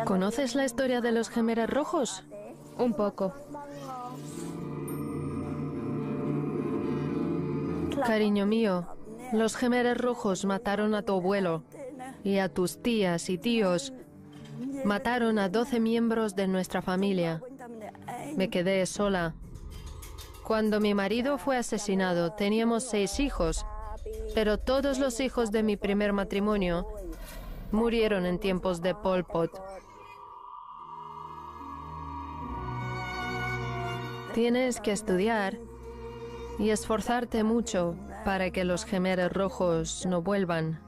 ¿Conoces la historia de los Khmeres rojos? Un poco. Cariño mío, los Khmeres rojos mataron a tu abuelo y a tus tías y tíos. Mataron a 12 miembros de nuestra familia. Me quedé sola. Cuando mi marido fue asesinado, teníamos 6 hijos, pero todos los hijos de mi primer matrimonio murieron en tiempos de Pol Pot. Tienes que estudiar y esforzarte mucho para que los Khmeres rojos no vuelvan.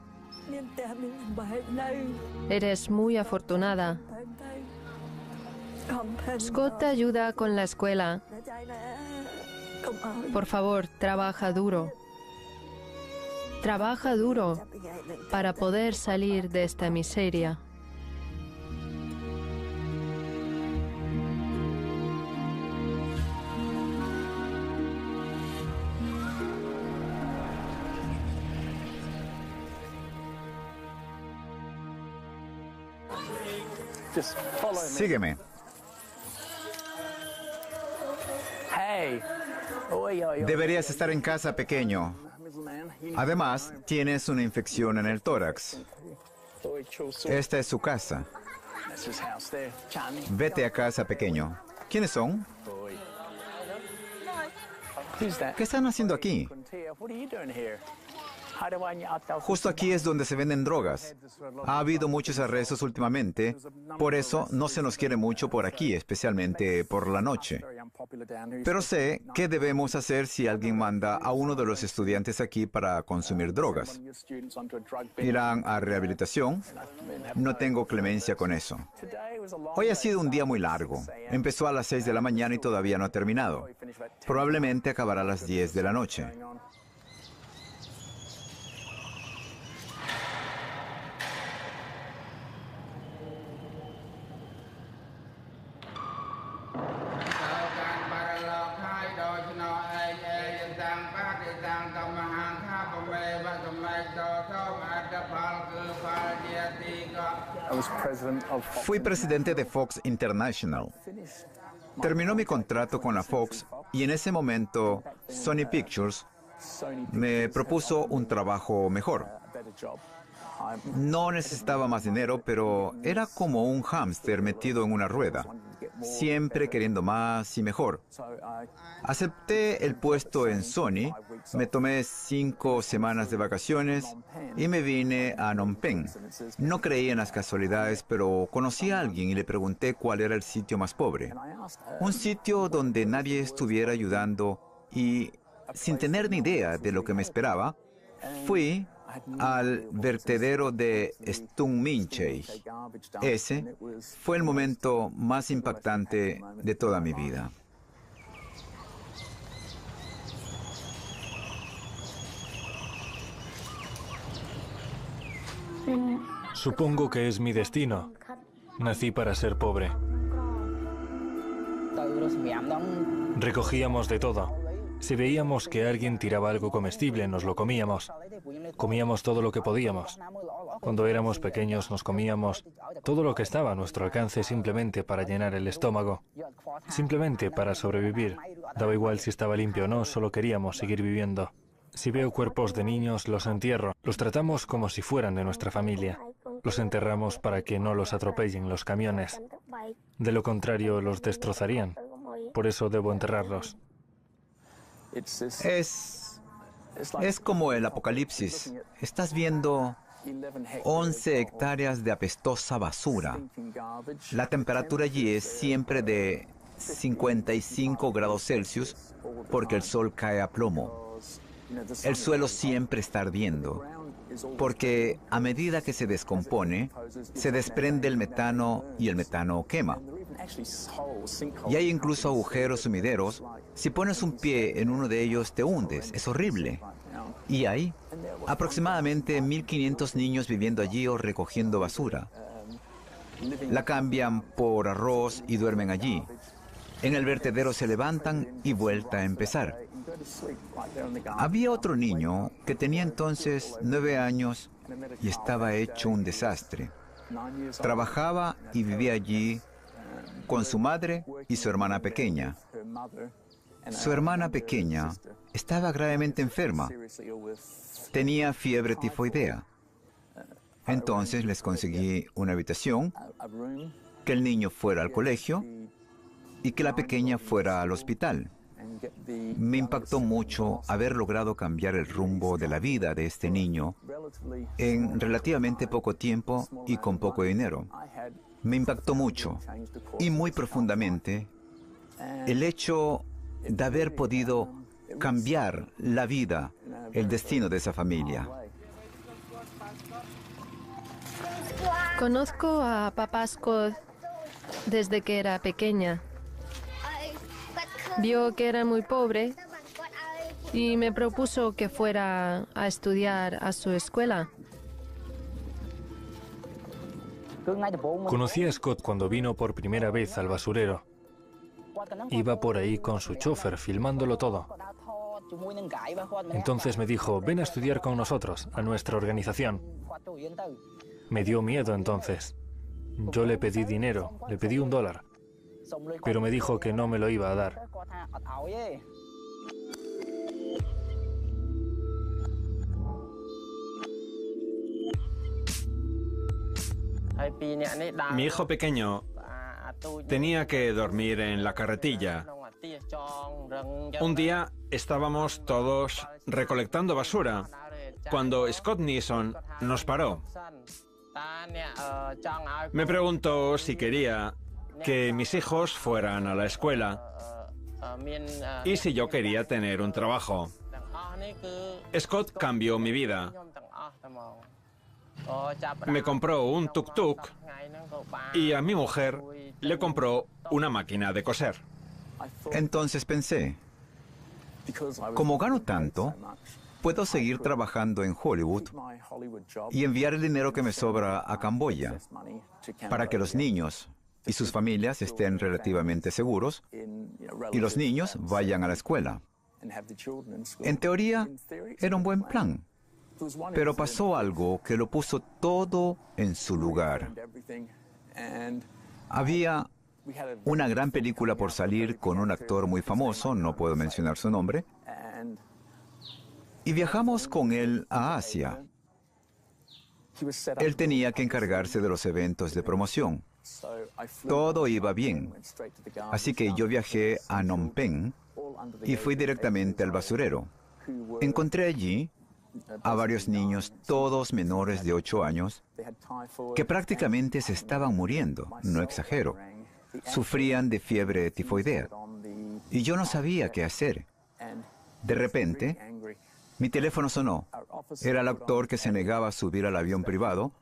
Eres muy afortunada. Scott te ayuda con la escuela. Por favor, trabaja duro. Trabaja duro para poder salir de esta miseria. Sígueme. Deberías estar en casa, pequeño. Además, tienes una infección en el tórax. Esta es su casa. Vete a casa, pequeño. ¿Quiénes son? ¿Qué están haciendo aquí? Justo aquí es donde se venden drogas. Ha habido muchos arrestos últimamente, por eso no se nos quiere mucho por aquí, especialmente por la noche. Pero sé qué debemos hacer si alguien manda a uno de los estudiantes aquí para consumir drogas. ¿Irán a rehabilitación? No tengo clemencia con eso. Hoy ha sido un día muy largo. Empezó a las 6 de la mañana y todavía no ha terminado. Probablemente acabará a las 10 de la noche. Fui presidente de Fox International. Terminó mi contrato con la Fox y en ese momento Sony Pictures me propuso un trabajo mejor. No necesitaba más dinero, pero era como un hámster metido en una rueda, siempre queriendo más y mejor. Acepté el puesto en Sony, me tomé 5 semanas de vacaciones y me vine a Phnom Penh. No creí en las casualidades, pero conocí a alguien y le pregunté cuál era el sitio más pobre. Un sitio donde nadie estuviera ayudando y, sin tener ni idea de lo que me esperaba, fui al vertedero de Stung Min Chey. Ese fue el momento más impactante de toda mi vida. Supongo que es mi destino. Nací para ser pobre. Recogíamos de todo. Si veíamos que alguien tiraba algo comestible, nos lo comíamos. Comíamos todo lo que podíamos. Cuando éramos pequeños nos comíamos todo lo que estaba a nuestro alcance simplemente para llenar el estómago. Simplemente para sobrevivir. Daba igual si estaba limpio o no, solo queríamos seguir viviendo. Si veo cuerpos de niños, los entierro. Los tratamos como si fueran de nuestra familia. Los enterramos para que no los atropellen los camiones. De lo contrario, los destrozarían. Por eso debo enterrarlos. Es como el apocalipsis. Estás viendo 11 hectáreas de apestosa basura. La temperatura allí es siempre de 55 grados Celsius porque el sol cae a plomo. El suelo siempre está ardiendo porque a medida que se descompone, se desprende el metano y el metano quema. Y hay incluso agujeros sumideros. Si pones un pie en uno de ellos, te hundes. Es horrible. Y hay aproximadamente 1.500 niños viviendo allí o recogiendo basura. La cambian por arroz y duermen allí. En el vertedero se levantan y vuelta a empezar. Había otro niño que tenía entonces 9 años y estaba hecho un desastre. Trabajaba y vivía allí con su madre y su hermana pequeña. Su hermana pequeña estaba gravemente enferma. Tenía fiebre tifoidea. Entonces les conseguí una habitación, que el niño fuera al colegio y que la pequeña fuera al hospital. Me impactó mucho haber logrado cambiar el rumbo de la vida de este niño en relativamente poco tiempo y con poco dinero. Me impactó mucho y muy profundamente el hecho de haber podido cambiar la vida, el destino de esa familia. Conozco a papá Scott desde que era pequeña. Vio que era muy pobre y me propuso que fuera a estudiar a su escuela. Conocí a Scott cuando vino por primera vez al basurero. Iba por ahí con su chofer, filmándolo todo. Entonces me dijo, ven a estudiar con nosotros, a nuestra organización. Me dio miedo entonces. Yo le pedí dinero, le pedí $1, pero me dijo que no me lo iba a dar. Mi hijo pequeño tenía que dormir en la carretilla. Un día estábamos todos recolectando basura cuando Scott Neeson nos paró. Me preguntó si quería que mis hijos fueran a la escuela y si yo quería tener un trabajo. Scott cambió mi vida. Me compró un tuk-tuk y a mi mujer le compró una máquina de coser. Entonces pensé, como gano tanto, puedo seguir trabajando en Hollywood y enviar el dinero que me sobra a Camboya para que los niños y sus familias estén relativamente seguros y los niños vayan a la escuela. En teoría, era un buen plan, pero pasó algo que lo puso todo en su lugar. Había una gran película por salir con un actor muy famoso, no puedo mencionar su nombre, y viajamos con él a Asia. Él tenía que encargarse de los eventos de promoción. Todo iba bien, así que yo viajé a Phnom Penh y fui directamente al basurero. Encontré allí a varios niños, todos menores de 8 años, que prácticamente se estaban muriendo, no exagero. Sufrían de fiebre tifoidea y yo no sabía qué hacer. De repente, mi teléfono sonó. Era el actor que se negaba a subir al avión privado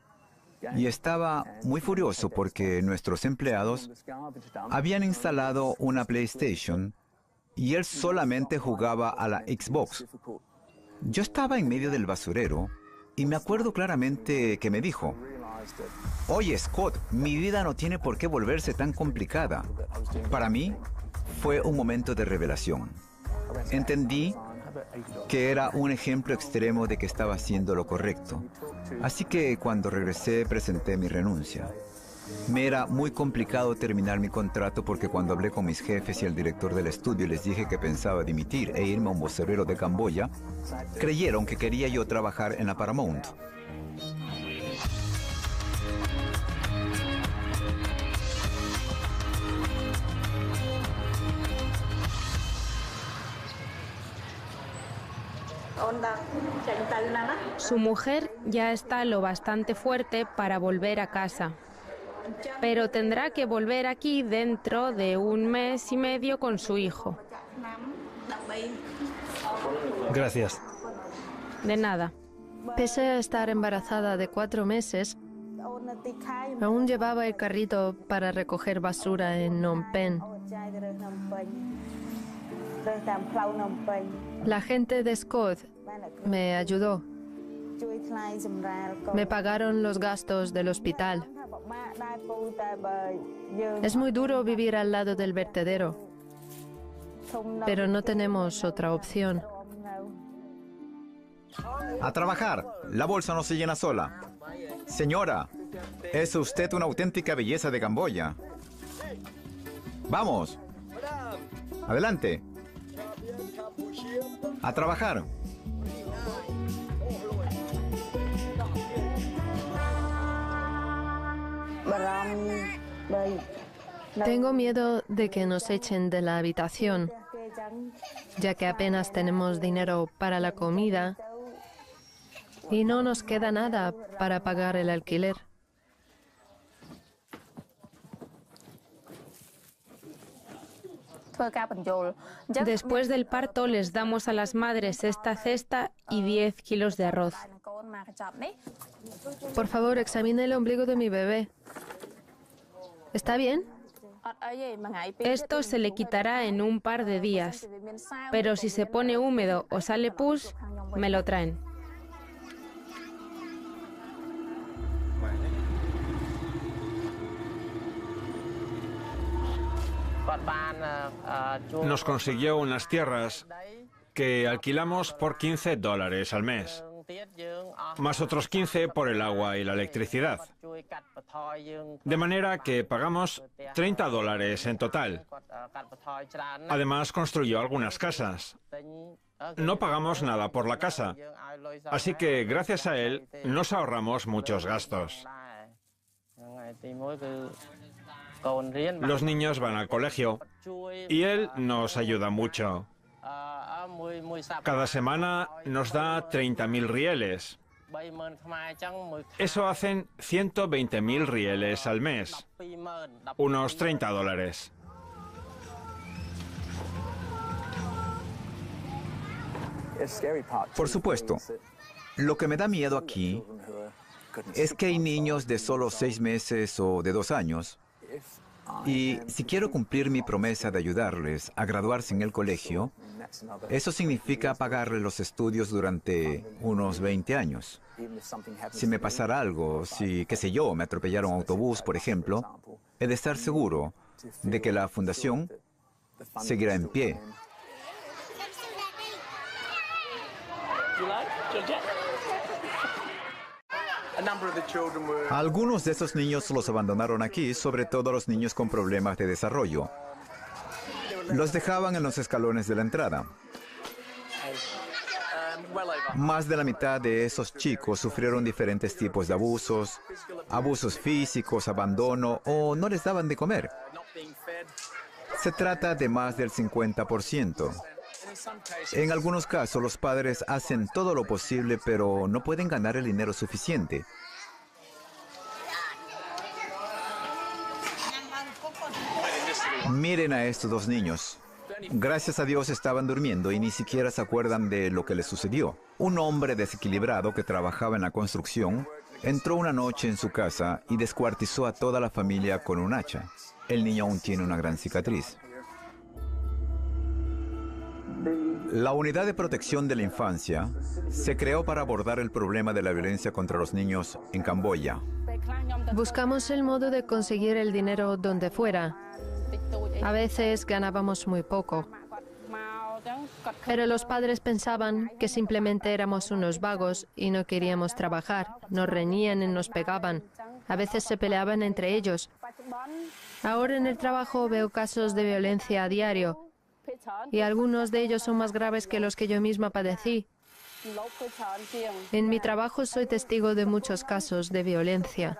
y estaba muy furioso porque nuestros empleados habían instalado una PlayStation y él solamente jugaba a la Xbox. Yo estaba en medio del basurero y me acuerdo claramente que me dijo, oye Scott, mi vida no tiene por qué volverse tan complicada. Para mí fue un momento de revelación. Entendí que era un ejemplo extremo de que estaba haciendo lo correcto. Así que cuando regresé presenté mi renuncia. Me era muy complicado terminar mi contrato porque cuando hablé con mis jefes y el director del estudio y les dije que pensaba dimitir e irme a un basurero de Camboya, creyeron que quería yo trabajar en la Paramount. Su mujer ya está lo bastante fuerte para volver a casa, pero tendrá que volver aquí dentro de 1 mes y medio con su hijo. Gracias. De nada. Pese a estar embarazada de 4 meses, aún llevaba el carrito para recoger basura en Phnom Penh. La gente de Scott me ayudó. Me pagaron los gastos del hospital. Es muy duro vivir al lado del vertedero, pero no tenemos otra opción. A trabajar. La bolsa no se llena sola. Señora, Es usted una auténtica belleza de Camboya. ¡Vamos! ¡Adelante! ¡A trabajar! Tengo miedo de que nos echen de la habitación, ya que apenas tenemos dinero para la comida y no nos queda nada para pagar el alquiler. Después del parto les damos a las madres esta cesta y 10 kilos de arroz. Por favor, examine el ombligo de mi bebé. ¿Está bien? Esto se le quitará en un par de días, pero si se pone húmedo o sale pus, me lo traen. Nos consiguió unas tierras que alquilamos por $15 al mes, más otros 15 por el agua y la electricidad. De manera que pagamos $30 en total. Además, construyó algunas casas. No pagamos nada por la casa, así que gracias a él nos ahorramos muchos gastos. Los niños van al colegio y él nos ayuda mucho. Cada semana nos da 30.000 rieles. Eso hacen 120.000 rieles al mes, unos $30. Por supuesto. Lo que me da miedo aquí es que hay niños de solo 6 meses o de 2 años. Y si quiero cumplir mi promesa de ayudarles a graduarse en el colegio, eso significa pagarles los estudios durante unos 20 años. Si me pasara algo, si, qué sé yo, me atropellara un autobús, por ejemplo, he de estar seguro de que la fundación seguirá en pie. Algunos de esos niños los abandonaron aquí, sobre todo los niños con problemas de desarrollo. Los dejaban en los escalones de la entrada. Más de la mitad de esos chicos sufrieron diferentes tipos de abusos, abusos físicos, abandono o no les daban de comer. Se trata de más del 50%. En algunos casos, los padres hacen todo lo posible, pero no pueden ganar el dinero suficiente. Miren a estos 2 niños. Gracias a Dios estaban durmiendo y ni siquiera se acuerdan de lo que les sucedió. Un hombre desequilibrado que trabajaba en la construcción entró una noche en su casa y descuartizó a toda la familia con un hacha. El niño aún tiene una gran cicatriz. La Unidad de Protección de la Infancia se creó para abordar el problema de la violencia contra los niños en Camboya. Buscamos el modo de conseguir el dinero donde fuera. A veces ganábamos muy poco. Pero los padres pensaban que simplemente éramos unos vagos y no queríamos trabajar. Nos reñían y nos pegaban. A veces se peleaban entre ellos. Ahora en el trabajo veo casos de violencia a diario. Y algunos de ellos son más graves que los que yo misma padecí. En mi trabajo soy testigo de muchos casos de violencia.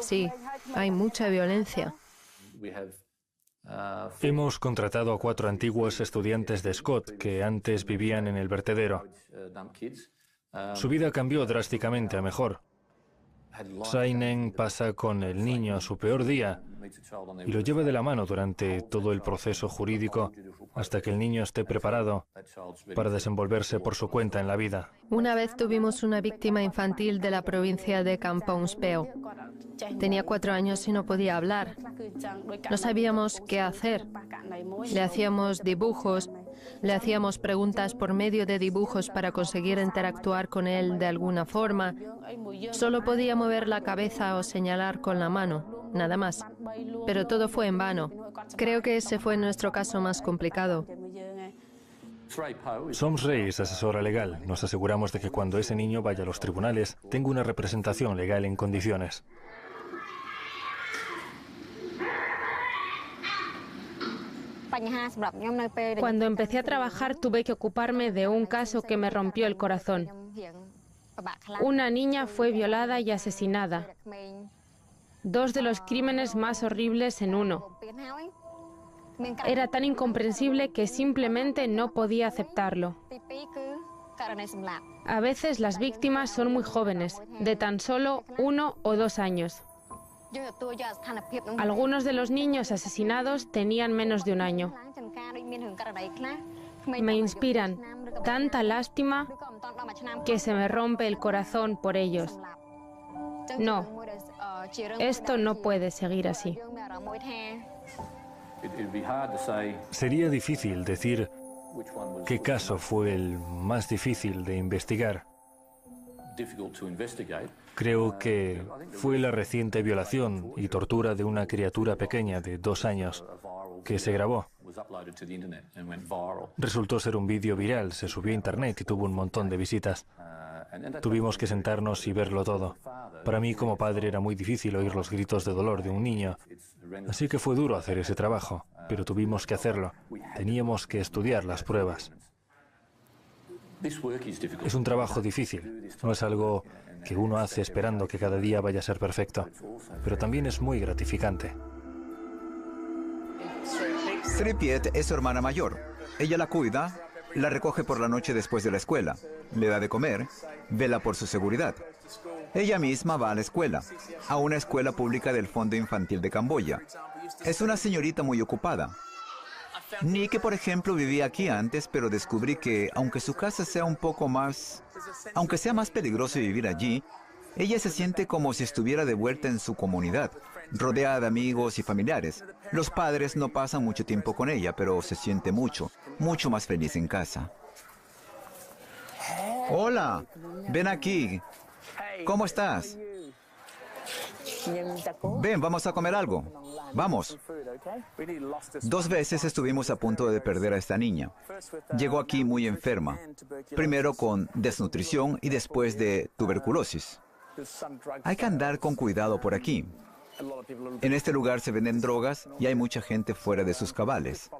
Sí, hay mucha violencia. Hemos contratado a 4 antiguos estudiantes de Scott que antes vivían en el vertedero. Su vida cambió drásticamente a mejor. Sainen pasa con el niño su peor día y lo lleva de la mano durante todo el proceso jurídico hasta que el niño esté preparado para desenvolverse por su cuenta en la vida. Una vez tuvimos una víctima infantil de la provincia de Kampong Speo. Tenía 4 años y no podía hablar. No sabíamos qué hacer. Le hacíamos dibujos, le hacíamos preguntas por medio de dibujos para conseguir interactuar con él de alguna forma. Solo podía mover la cabeza o señalar con la mano, nada más. Pero todo fue en vano. Creo que ese fue nuestro caso más complicado. Soms Rey es asesora legal. Nos aseguramos de que cuando ese niño vaya a los tribunales, tenga una representación legal en condiciones. Cuando empecé a trabajar tuve que ocuparme de un caso que me rompió el corazón. Una niña fue violada y asesinada. Dos de los crímenes más horribles en uno. Era tan incomprensible que simplemente no podía aceptarlo. A veces las víctimas son muy jóvenes, de tan solo 1 o 2 años. Algunos de los niños asesinados tenían menos de 1 año. Me inspiran tanta lástima que se me rompe el corazón por ellos. No, esto no puede seguir así. Sería difícil decir qué caso fue el más difícil de investigar. Creo que fue la reciente violación y tortura de una criatura pequeña de 2 años que se grabó. Resultó ser un vídeo viral, se subió a internet y tuvo un montón de visitas. Tuvimos que sentarnos y verlo todo. Para mí, como padre, era muy difícil oír los gritos de dolor de un niño. Así que fue duro hacer ese trabajo, pero tuvimos que hacerlo. Teníamos que estudiar las pruebas. Es un trabajo difícil. No es algo que uno hace esperando que cada día vaya a ser perfecto, pero también es muy gratificante. Sripiet es su hermana mayor. Ella la cuida, la recoge por la noche después de la escuela, le da de comer, vela por su seguridad. Ella misma va a la escuela, a una escuela pública del Fondo Infantil de Camboya. Es una señorita muy ocupada. Nick, por ejemplo, vivía aquí antes, pero descubrí que, aunque su casa sea aunque sea más peligroso vivir allí, ella se siente como si estuviera de vuelta en su comunidad, rodeada de amigos y familiares. Los padres no pasan mucho tiempo con ella, pero se siente mucho más feliz en casa. Hola, ven aquí. ¿Cómo estás? Ven, vamos a comer algo. Vamos. 2 veces estuvimos a punto de perder a esta niña. Llegó aquí muy enferma, primero con desnutrición y después de tuberculosis. Hay que andar con cuidado por aquí. En este lugar se venden drogas y hay mucha gente fuera de sus cabales.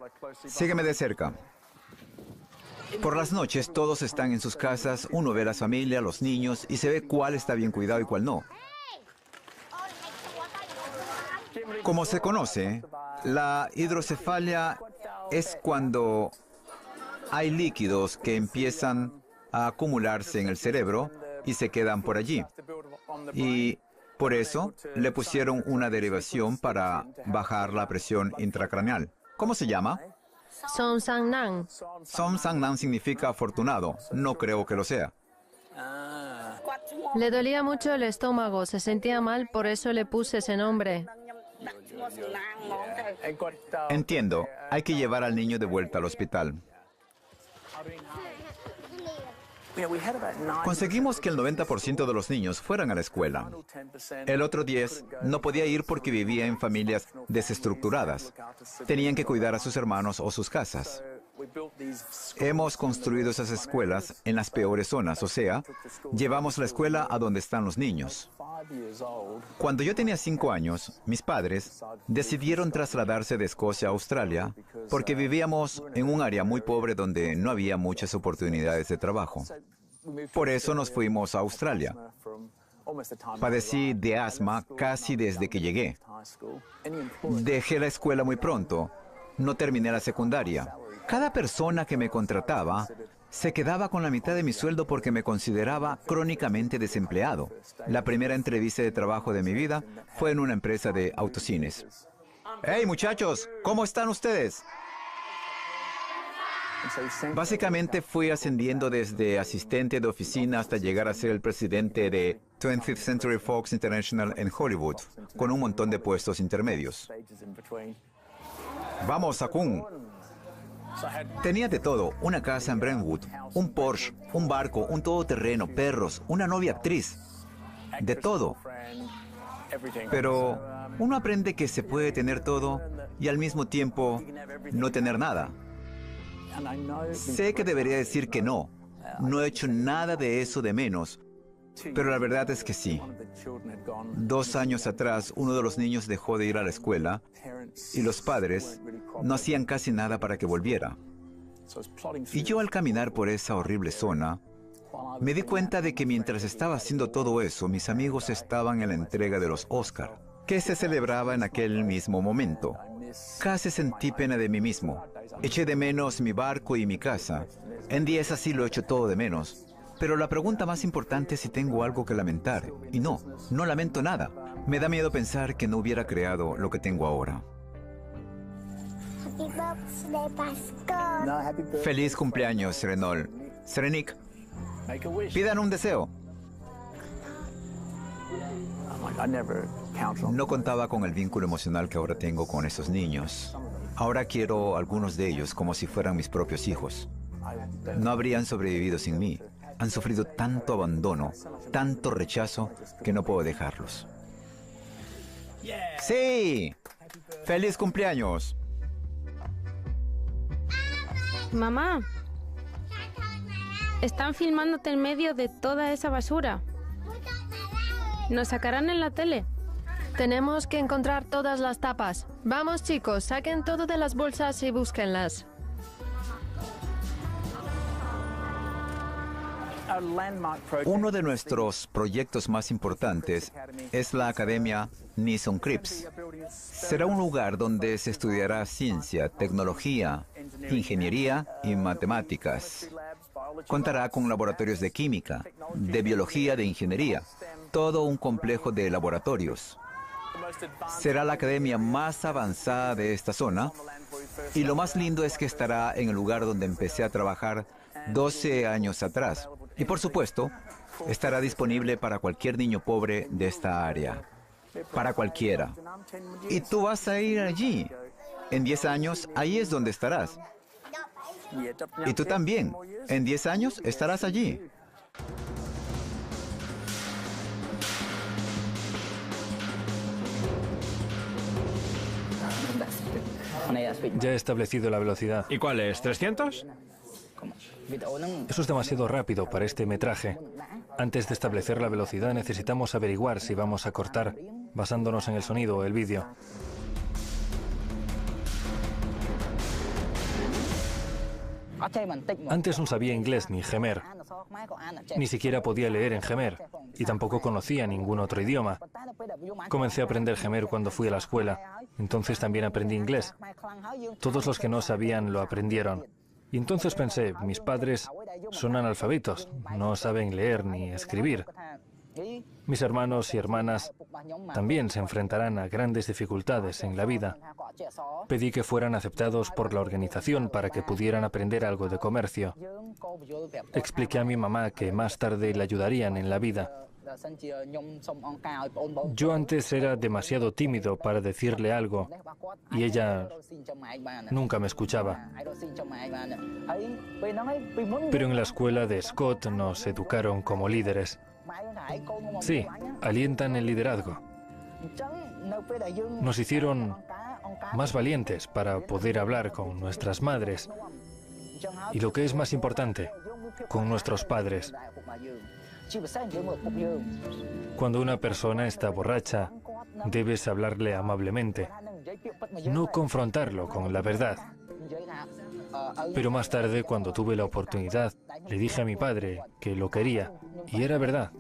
Sígueme de cerca. Por las noches todos están en sus casas, uno ve a la familia, los niños y se ve cuál está bien cuidado y cuál no. Como se conoce, la hidrocefalia es cuando hay líquidos que empiezan a acumularse en el cerebro y se quedan por allí. Y por eso le pusieron una derivación para bajar la presión intracraneal. ¿Cómo se llama? Som Sang Nam. Som Sang Nam significa afortunado. No creo que lo sea. Le dolía mucho el estómago, se sentía mal, por eso le puse ese nombre. Entiendo. Hay que llevar al niño de vuelta al hospital. Conseguimos que el 90% de los niños fueran a la escuela. El otro 10% no podía ir porque vivía en familias desestructuradas. Tenían que cuidar a sus hermanos o sus casas. Hemos construido esas escuelas en las peores zonas, o sea, llevamos la escuela a donde están los niños. Cuando yo tenía 5 años, mis padres decidieron trasladarse de Escocia a Australia porque vivíamos en un área muy pobre donde no había muchas oportunidades de trabajo. Por eso nos fuimos a Australia. Padecí de asma casi desde que llegué. Dejé la escuela muy pronto. No terminé la secundaria. Cada persona que me contrataba se quedaba con la mitad de mi sueldo porque me consideraba crónicamente desempleado. La primera entrevista de trabajo de mi vida fue en una empresa de autocines. ¡Hey, muchachos! ¿Cómo están ustedes? Básicamente fui ascendiendo desde asistente de oficina hasta llegar a ser el presidente de 20th Century Fox International en Hollywood, con un montón de puestos intermedios. ¡Vamos, Sakun! Tenía de todo, una casa en Brentwood, un Porsche, un barco, un todoterreno, perros, una novia actriz, de todo. Pero uno aprende que se puede tener todo y al mismo tiempo no tener nada. Sé que debería decir que no. No he hecho nada de eso de menos. Pero la verdad es que sí. 2 años atrás, uno de los niños dejó de ir a la escuela y los padres no hacían casi nada para que volviera. Y yo al caminar por esa horrible zona, me di cuenta de que mientras estaba haciendo todo eso, mis amigos estaban en la entrega de los Oscar, que se celebraba en aquel mismo momento. Casi sentí pena de mí mismo. Eché de menos mi barco y mi casa. En días así lo echo todo de menos. Pero la pregunta más importante es si tengo algo que lamentar. Y no lamento nada. Me da miedo pensar que no hubiera creado lo que tengo ahora. Feliz cumpleaños, Serenol. Serenik, pidan un deseo. No contaba con el vínculo emocional que ahora tengo con esos niños. Ahora quiero algunos de ellos como si fueran mis propios hijos. No habrían sobrevivido sin mí. Han sufrido tanto abandono, tanto rechazo, que no puedo dejarlos. ¡Sí! ¡Feliz cumpleaños! Mamá, están filmándote en medio de toda esa basura. ¿Nos sacarán en la tele? Tenemos que encontrar todas las tapas. Vamos, chicos, saquen todo de las bolsas y búsquenlas. Uno de nuestros proyectos más importantes es la Academia Nissan Cripps. Será un lugar donde se estudiará ciencia, tecnología, ingeniería y matemáticas. Contará con laboratorios de química, de biología, de ingeniería, todo un complejo de laboratorios. Será la academia más avanzada de esta zona y lo más lindo es que estará en el lugar donde empecé a trabajar 12 años atrás. Y por supuesto, estará disponible para cualquier niño pobre de esta área. Para cualquiera. Y tú vas a ir allí. En 10 años, ahí es donde estarás. Y tú también. En 10 años estarás allí. Ya he establecido la velocidad. ¿Y cuál es? ¿300? Eso es demasiado rápido para este metraje. Antes de establecer la velocidad necesitamos averiguar si vamos a cortar basándonos en el sonido o el vídeo. Antes no sabía inglés ni Khmer. Ni siquiera podía leer en Khmer y tampoco conocía ningún otro idioma. Comencé a aprender Khmer cuando fui a la escuela. Entonces también aprendí inglés. Todos los que no sabían lo aprendieron. Y entonces pensé, mis padres son analfabetos, no saben leer ni escribir. Mis hermanos y hermanas también se enfrentarán a grandes dificultades en la vida. Pedí que fueran aceptados por la organización para que pudieran aprender algo de comercio. Expliqué a mi mamá que más tarde le ayudarían en la vida. Yo antes era demasiado tímido para decirle algo y ella nunca me escuchaba. Pero en la escuela de Scott nos educaron como líderes. Sí, alientan el liderazgo. Nos hicieron más valientes para poder hablar con nuestras madres y, lo que es más importante, con nuestros padres. Cuando una persona está borracha, debes hablarle amablemente, no confrontarlo con la verdad. Pero más tarde, cuando tuve la oportunidad, le dije a mi padre que lo quería, y era verdad.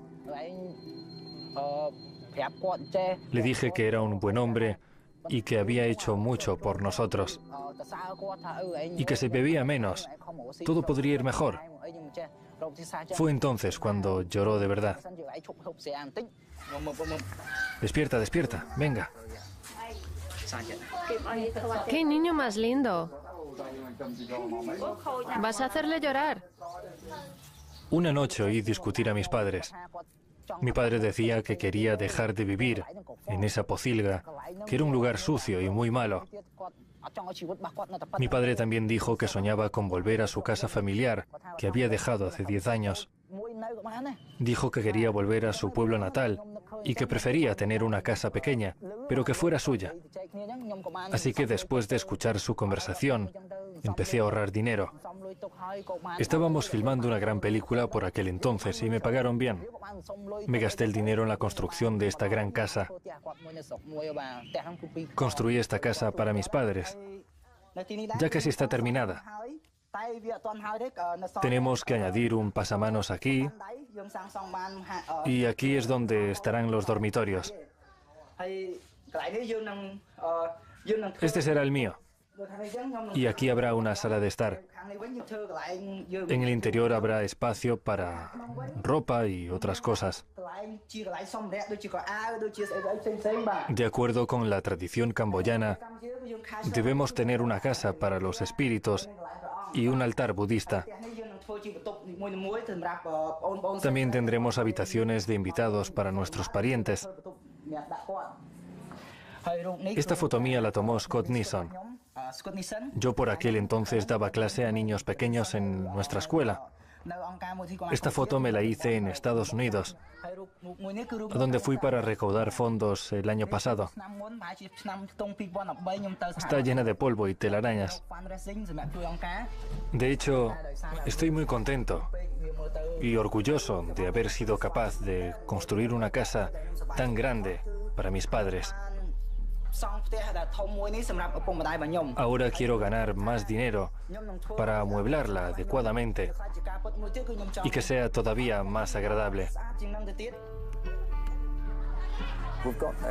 Le dije que era un buen hombre y que había hecho mucho por nosotros, y que se bebía menos, todo podría ir mejor. Fue entonces cuando lloró de verdad. Despierta, despierta, venga. ¡Qué niño más lindo! Vas a hacerle llorar. Una noche oí discutir a mis padres. Mi padre decía que quería dejar de vivir en esa pocilga, que era un lugar sucio y muy malo. Mi padre también dijo que soñaba con volver a su casa familiar, que había dejado hace 10 años. Dijo que quería volver a su pueblo natal y que prefería tener una casa pequeña, pero que fuera suya. Así que después de escuchar su conversación, Empecé a ahorrar dinero. Estábamos filmando una gran película por aquel entonces y me pagaron bien. Me gasté el dinero en la construcción de esta gran casa. Construí esta casa para mis padres. Ya casi está terminada. Tenemos que añadir un pasamanos aquí, y aquí es donde estarán los dormitorios. Este será el mío. Y aquí habrá una sala de estar. En el interior habrá espacio para ropa y otras cosas. De acuerdo con la tradición camboyana, debemos tener una casa para los espíritus y un altar budista. También tendremos habitaciones de invitados para nuestros parientes. Esta foto mía la tomó Scott Neeson. Yo por aquel entonces daba clase a niños pequeños en nuestra escuela. Esta foto me la hice en Estados Unidos, donde fui para recaudar fondos el año pasado. Está llena de polvo y telarañas. De hecho, estoy muy contento y orgulloso de haber sido capaz de construir una casa tan grande para mis padres. Ahora quiero ganar más dinero para amueblarla adecuadamente y que sea todavía más agradable.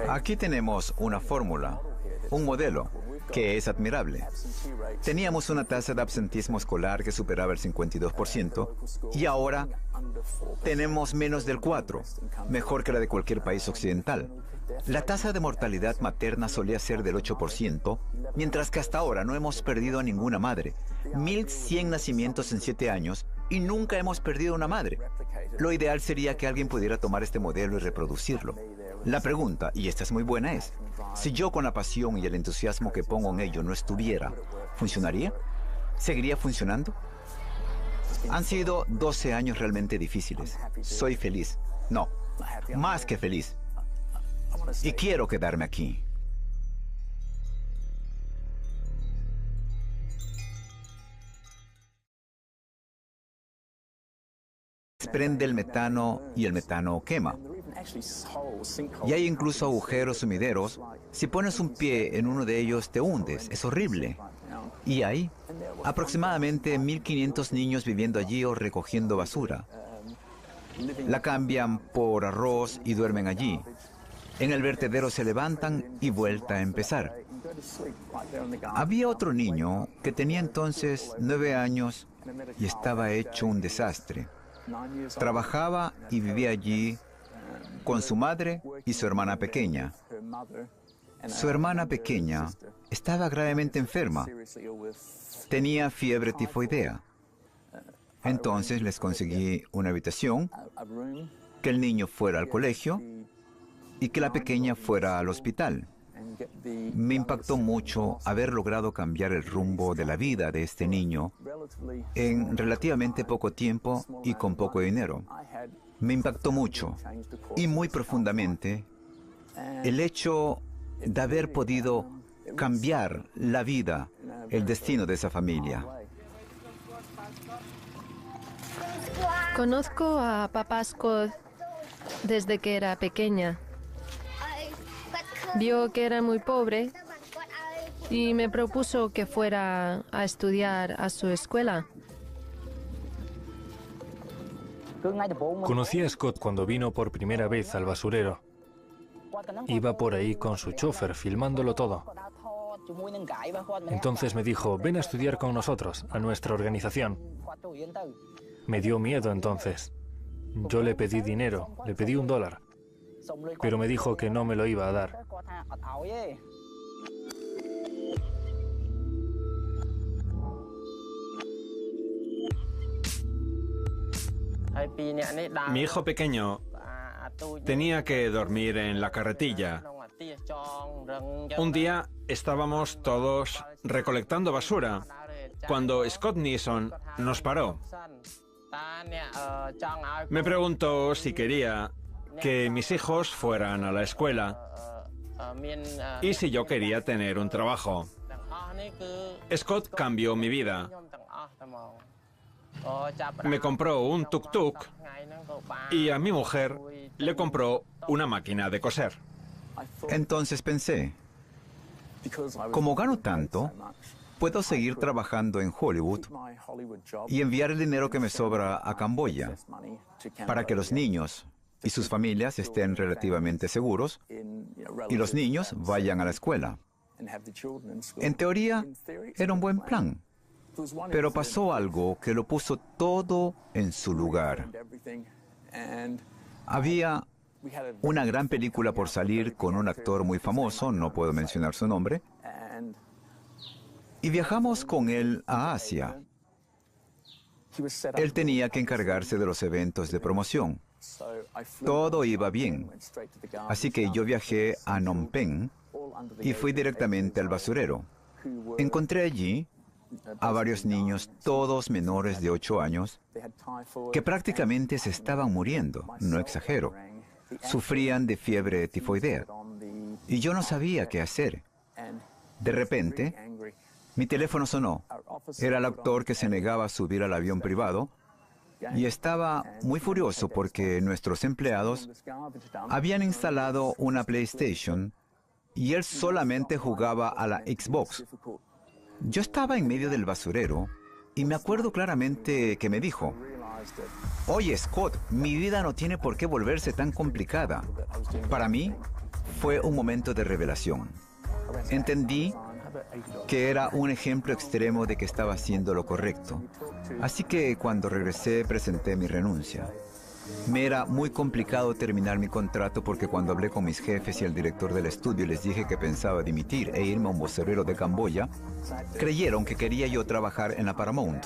Aquí tenemos una fórmula, un modelo, que es admirable. Teníamos una tasa de absentismo escolar que superaba el 52% y ahora tenemos menos del 4%, mejor que la de cualquier país occidental. La tasa de mortalidad materna solía ser del 8%, mientras que hasta ahora no hemos perdido a ninguna madre. 1.100 nacimientos en 7 años y nunca hemos perdido una madre. Lo ideal sería que alguien pudiera tomar este modelo y reproducirlo. La pregunta, y esta es muy buena, es, si yo con la pasión y el entusiasmo que pongo en ello no estuviera, ¿funcionaría? ¿Seguiría funcionando? Han sido 12 años realmente difíciles. Soy feliz. No, más que feliz. Y quiero quedarme aquí. Desprende el metano y el metano quema. Y hay incluso agujeros sumideros. Si pones un pie en uno de ellos, te hundes. Es horrible. Y hay aproximadamente 1.500 niños viviendo allí o recogiendo basura. La cambian por arroz y duermen allí. En el vertedero se levantan y vuelta a empezar. Había otro niño que tenía entonces 9 años y estaba hecho un desastre. Trabajaba y vivía allí con su madre y su hermana pequeña. Su hermana pequeña estaba gravemente enferma. Tenía fiebre tifoidea. Entonces les conseguí una habitación, que el niño fuera al colegio y que la pequeña fuera al hospital. Me impactó mucho haber logrado cambiar el rumbo de la vida de este niño en relativamente poco tiempo y con poco dinero. Me impactó mucho y muy profundamente el hecho de haber podido cambiar la vida, el destino de esa familia. Conozco a papá Scott desde que era pequeña. Vio que era muy pobre y me propuso que fuera a estudiar a su escuela. Conocí a Scott cuando vino por primera vez al basurero. Iba por ahí con su chofer, filmándolo todo. Entonces me dijo, ven a estudiar con nosotros, a nuestra organización. Me dio miedo entonces. Yo le pedí dinero, le pedí $1, pero me dijo que no me lo iba a dar. Mi hijo pequeño tenía que dormir en la carretilla. Un día estábamos todos recolectando basura cuando Scott Neeson nos paró. Me preguntó si quería que mis hijos fueran a la escuela y si yo quería tener un trabajo. Scott cambió mi vida. Me compró un tuk-tuk y a mi mujer le compró una máquina de coser. Entonces pensé, como gano tanto, puedo seguir trabajando en Hollywood y enviar el dinero que me sobra a Camboya para que los niños y sus familias estén relativamente seguros y los niños vayan a la escuela. En teoría, era un buen plan, pero pasó algo que lo puso todo en su lugar. Había una gran película por salir con un actor muy famoso, no puedo mencionar su nombre, y viajamos con él a Asia. Él tenía que encargarse de los eventos de promoción. Todo iba bien, así que yo viajé a Phnom Penh y fui directamente al basurero. Encontré allí a varios niños, todos menores de 8 años, que prácticamente se estaban muriendo, no exagero. Sufrían de fiebre tifoidea y yo no sabía qué hacer. De repente, mi teléfono sonó. Era el actor que se negaba a subir al avión privado y estaba muy furioso porque nuestros empleados habían instalado una PlayStation y él solamente jugaba a la Xbox. Yo estaba en medio del basurero y me acuerdo claramente que me dijo: «Oye, Scott, mi vida no tiene por qué volverse tan complicada». Para mí, fue un momento de revelación. Entendí que era un ejemplo extremo de que estaba haciendo lo correcto. Así que cuando regresé, presenté mi renuncia. Me era muy complicado terminar mi contrato porque cuando hablé con mis jefes y el director del estudio les dije que pensaba dimitir e irme a un basurero de Camboya, creyeron que quería yo trabajar en la Paramount.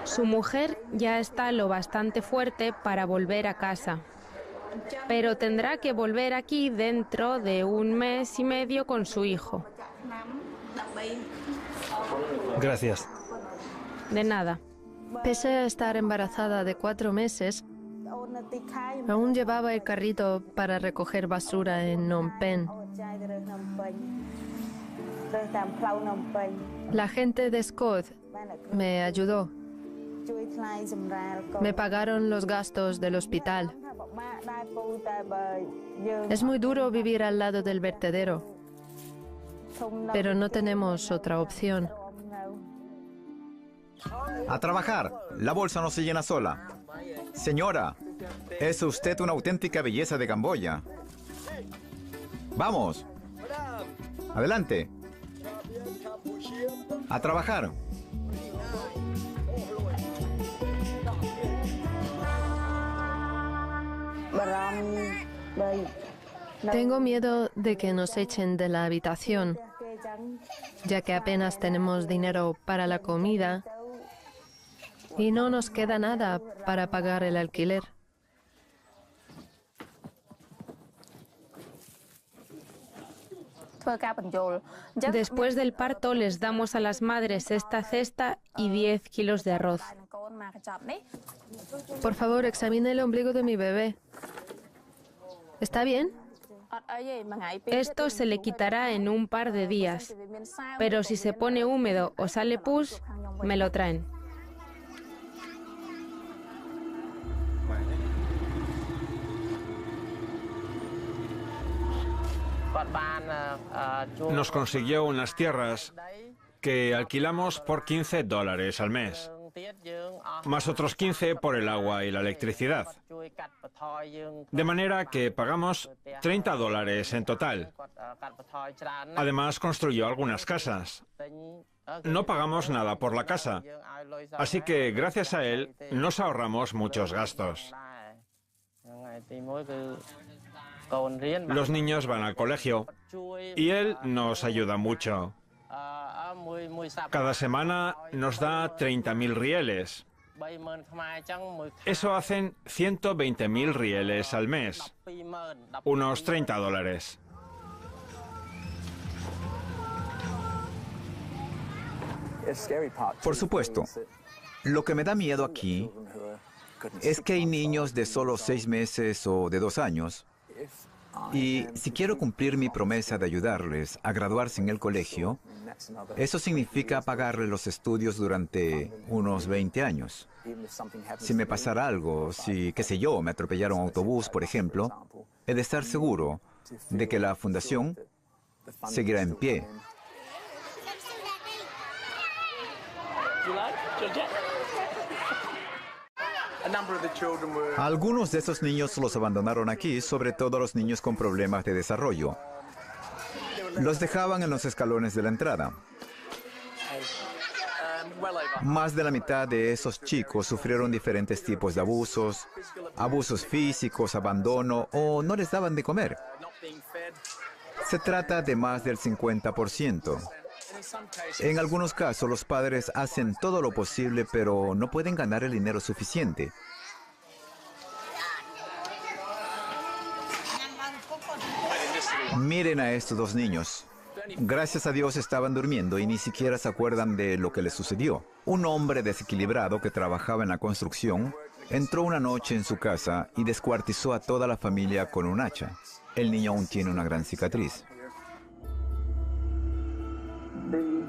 Su mujer ya está lo bastante fuerte para volver a casa, pero tendrá que volver aquí dentro de 1 mes y medio con su hijo. Gracias. De nada. Pese a estar embarazada de 4 meses, aún llevaba el carrito para recoger basura en Phnom Penh. La gente de Scott me ayudó. Me pagaron los gastos del hospital. Es muy duro vivir al lado del vertedero, pero no tenemos otra opción. ¡A trabajar! La bolsa no se llena sola. Señora, es usted una auténtica belleza de Camboya. ¡Vamos! ¡Adelante! ¡A trabajar! Tengo miedo de que nos echen de la habitación, ya que apenas tenemos dinero para la comida y no nos queda nada para pagar el alquiler. Después del parto les damos a las madres esta cesta y 10 kilos de arroz. Por favor, examine el ombligo de mi bebé. ¿Está bien? Esto se le quitará en un par de días, pero si se pone húmedo o sale pus, me lo traen. Nos consiguió unas tierras que alquilamos por $15 al mes, más otros 15 por el agua y la electricidad. De manera que pagamos $30 en total. Además, construyó algunas casas. No pagamos nada por la casa, así que gracias a él nos ahorramos muchos gastos. Los niños van al colegio y él nos ayuda mucho. Cada semana nos da 30.000 rieles. Eso hacen 120.000 rieles al mes, unos $30. Por supuesto. Lo que me da miedo aquí es que hay niños de solo 6 meses o de 2 años. Y si quiero cumplir mi promesa de ayudarles a graduarse en el colegio, eso significa pagarles los estudios durante unos 20 años. Si me pasara algo, si, qué sé yo, me atropellara un autobús, por ejemplo, he de estar seguro de que la fundación seguirá en pie. Algunos de esos niños los abandonaron aquí, sobre todo los niños con problemas de desarrollo. Los dejaban en los escalones de la entrada. Más de la mitad de esos chicos sufrieron diferentes tipos de abusos, abusos físicos, abandono o no les daban de comer. Se trata de más del 50%. En algunos casos, los padres hacen todo lo posible, pero no pueden ganar el dinero suficiente. Miren a estos 2 niños. Gracias a Dios estaban durmiendo y ni siquiera se acuerdan de lo que les sucedió. Un hombre desequilibrado que trabajaba en la construcción entró una noche en su casa y descuartizó a toda la familia con un hacha. El niño aún tiene una gran cicatriz.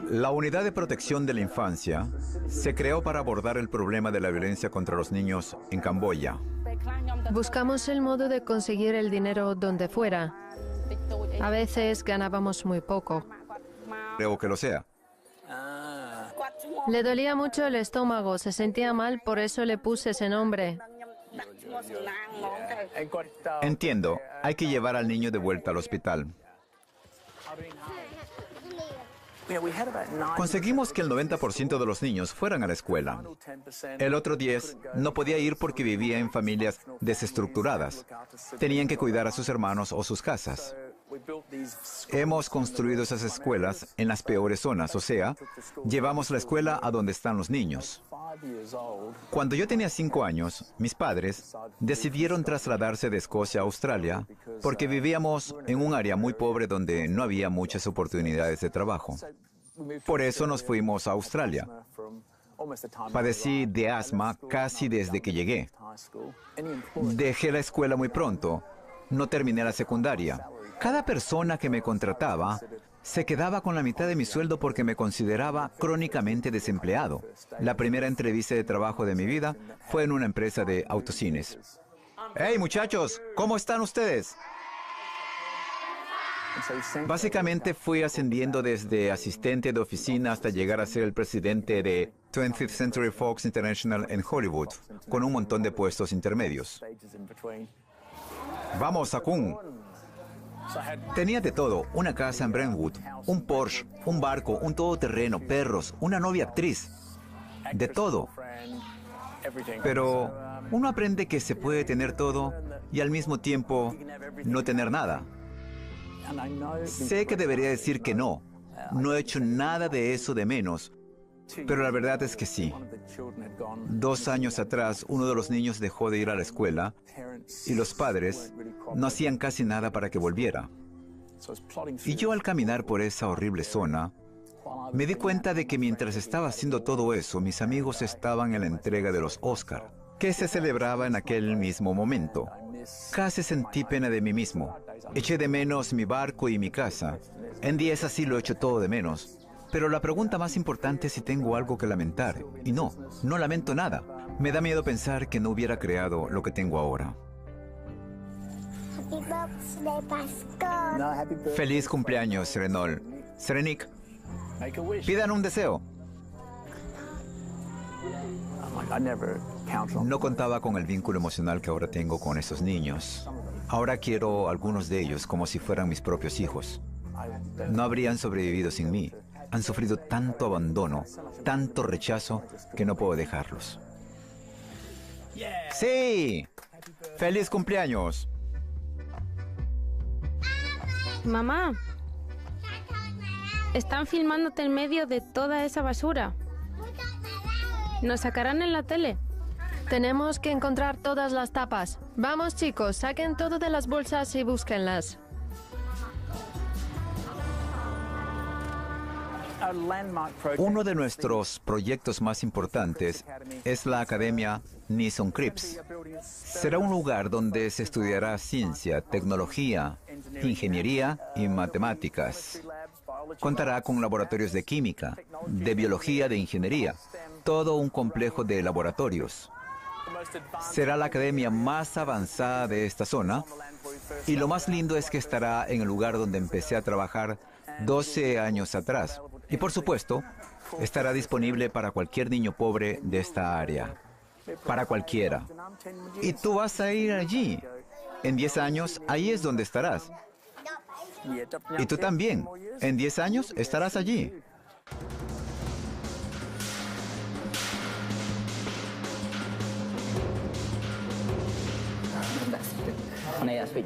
La Unidad de Protección de la Infancia se creó para abordar el problema de la violencia contra los niños en Camboya. Buscamos el modo de conseguir el dinero donde fuera. A veces ganábamos muy poco. Creo que lo sea. Le dolía mucho el estómago, se sentía mal, por eso le puse ese nombre. Entiendo, hay que llevar al niño de vuelta al hospital. Conseguimos que el 90% de los niños fueran a la escuela. El otro 10 no podía ir porque vivía en familias desestructuradas. Tenían que cuidar a sus hermanos o sus casas. Hemos construido esas escuelas en las peores zonas, o sea, llevamos la escuela a donde están los niños. Cuando yo tenía 5 años, mis padres decidieron trasladarse de Escocia a Australia porque vivíamos en un área muy pobre donde no había muchas oportunidades de trabajo. Por eso nos fuimos a Australia. Padecí de asma casi desde que llegué. Dejé la escuela muy pronto. No terminé la secundaria. Cada persona que me contrataba se quedaba con la mitad de mi sueldo porque me consideraba crónicamente desempleado. La primera entrevista de trabajo de mi vida fue en una empresa de autocines. ¡Hey, muchachos! ¿Cómo están ustedes? Básicamente fui ascendiendo desde asistente de oficina hasta llegar a ser el presidente de 20th Century Fox International en Hollywood, con un montón de puestos intermedios. ¡Vamos, Sakun! Tenía de todo, una casa en Brentwood, un Porsche, un barco, un todoterreno, perros, una novia actriz, de todo. Pero uno aprende que se puede tener todo y al mismo tiempo no tener nada. Sé que debería decir que no he hecho nada de eso de menos, pero la verdad es que sí. 2 años atrás, uno de los niños dejó de ir a la escuela y los padres no hacían casi nada para que volviera. Y yo al caminar por esa horrible zona, me di cuenta de que mientras estaba haciendo todo eso, mis amigos estaban en la entrega de los Oscar, que se celebraba en aquel mismo momento. Casi sentí pena de mí mismo. Eché de menos mi barco y mi casa. En días así lo echo todo de menos. Pero la pregunta más importante es si tengo algo que lamentar. Y no lamento nada. Me da miedo pensar que no hubiera creado lo que tengo ahora. Feliz cumpleaños, Serenol. Serenik, pidan un deseo. No contaba con el vínculo emocional que ahora tengo con esos niños. Ahora quiero algunos de ellos como si fueran mis propios hijos. No habrían sobrevivido sin mí. Han sufrido tanto abandono, tanto rechazo, que no puedo dejarlos. ¡Sí! ¡Feliz cumpleaños! Mamá, están filmándote en medio de toda esa basura. ¿Nos sacarán en la tele? Tenemos que encontrar todas las tapas. Vamos, chicos, saquen todo de las bolsas y búsquenlas. Uno de nuestros proyectos más importantes es la Academia Nissan Cripps. Será un lugar donde se estudiará ciencia, tecnología, ingeniería y matemáticas. Contará con laboratorios de química, de biología, de ingeniería, todo un complejo de laboratorios. Será la academia más avanzada de esta zona y lo más lindo es que estará en el lugar donde empecé a trabajar 12 años atrás. Y por supuesto, estará disponible para cualquier niño pobre de esta área. Para cualquiera. Y tú vas a ir allí. En 10 años, ahí es donde estarás. Y tú también. En 10 años estarás allí.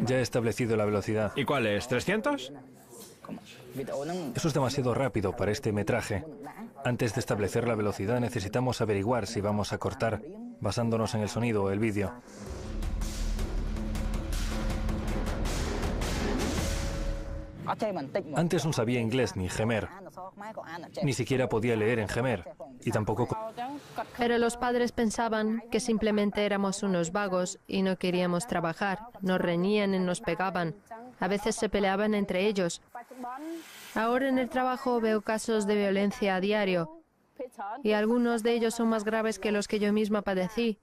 Ya he establecido la velocidad. ¿Y cuál es? ¿300? Eso es demasiado rápido para este metraje. Antes de establecer la velocidad necesitamos averiguar si vamos a cortar basándonos en el sonido o el vídeo. Antes no sabía inglés ni Khmer. Ni siquiera podía leer en Khmer. Y tampoco... Pero los padres pensaban que simplemente éramos unos vagos y no queríamos trabajar. Nos reñían y nos pegaban. A veces se peleaban entre ellos. Ahora en el trabajo veo casos de violencia a diario. Y algunos de ellos son más graves que los que yo misma padecí.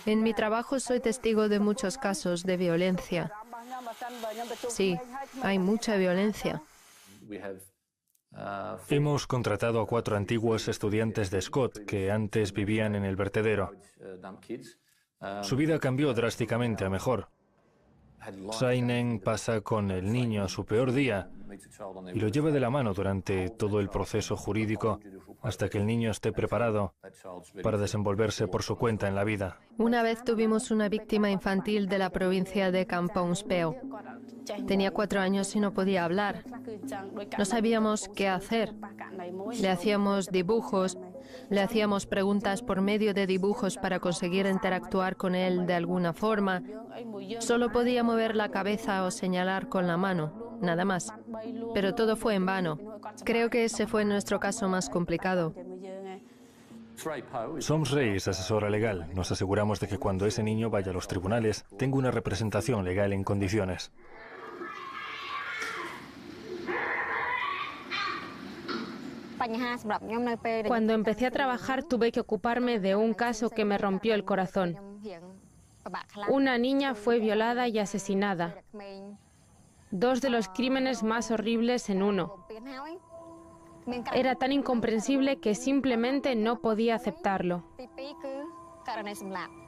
En mi trabajo soy testigo de muchos casos de violencia. Sí, hay mucha violencia. Hemos contratado a 4 antiguos estudiantes de Scott que antes vivían en el vertedero. Su vida cambió drásticamente a mejor. Sainen pasa con el niño a su peor día y lo lleva de la mano durante todo el proceso jurídico hasta que el niño esté preparado para desenvolverse por su cuenta en la vida. Una vez tuvimos una víctima infantil de la provincia de Kampong Speu. Tenía 4 años y no podía hablar. No sabíamos qué hacer. Le hacíamos dibujos, le hacíamos preguntas por medio de dibujos para conseguir interactuar con él de alguna forma. Solo podía mover la cabeza o señalar con la mano, nada más. Pero todo fue en vano. Creo que ese fue nuestro caso más complicado. Soms Reis, asesora legal. Nos aseguramos de que cuando ese niño vaya a los tribunales tenga una representación legal en condiciones. Cuando empecé a trabajar tuve que ocuparme de un caso que me rompió el corazón. Una niña fue violada y asesinada. 2 de los crímenes más horribles en uno. Era tan incomprensible que simplemente no podía aceptarlo.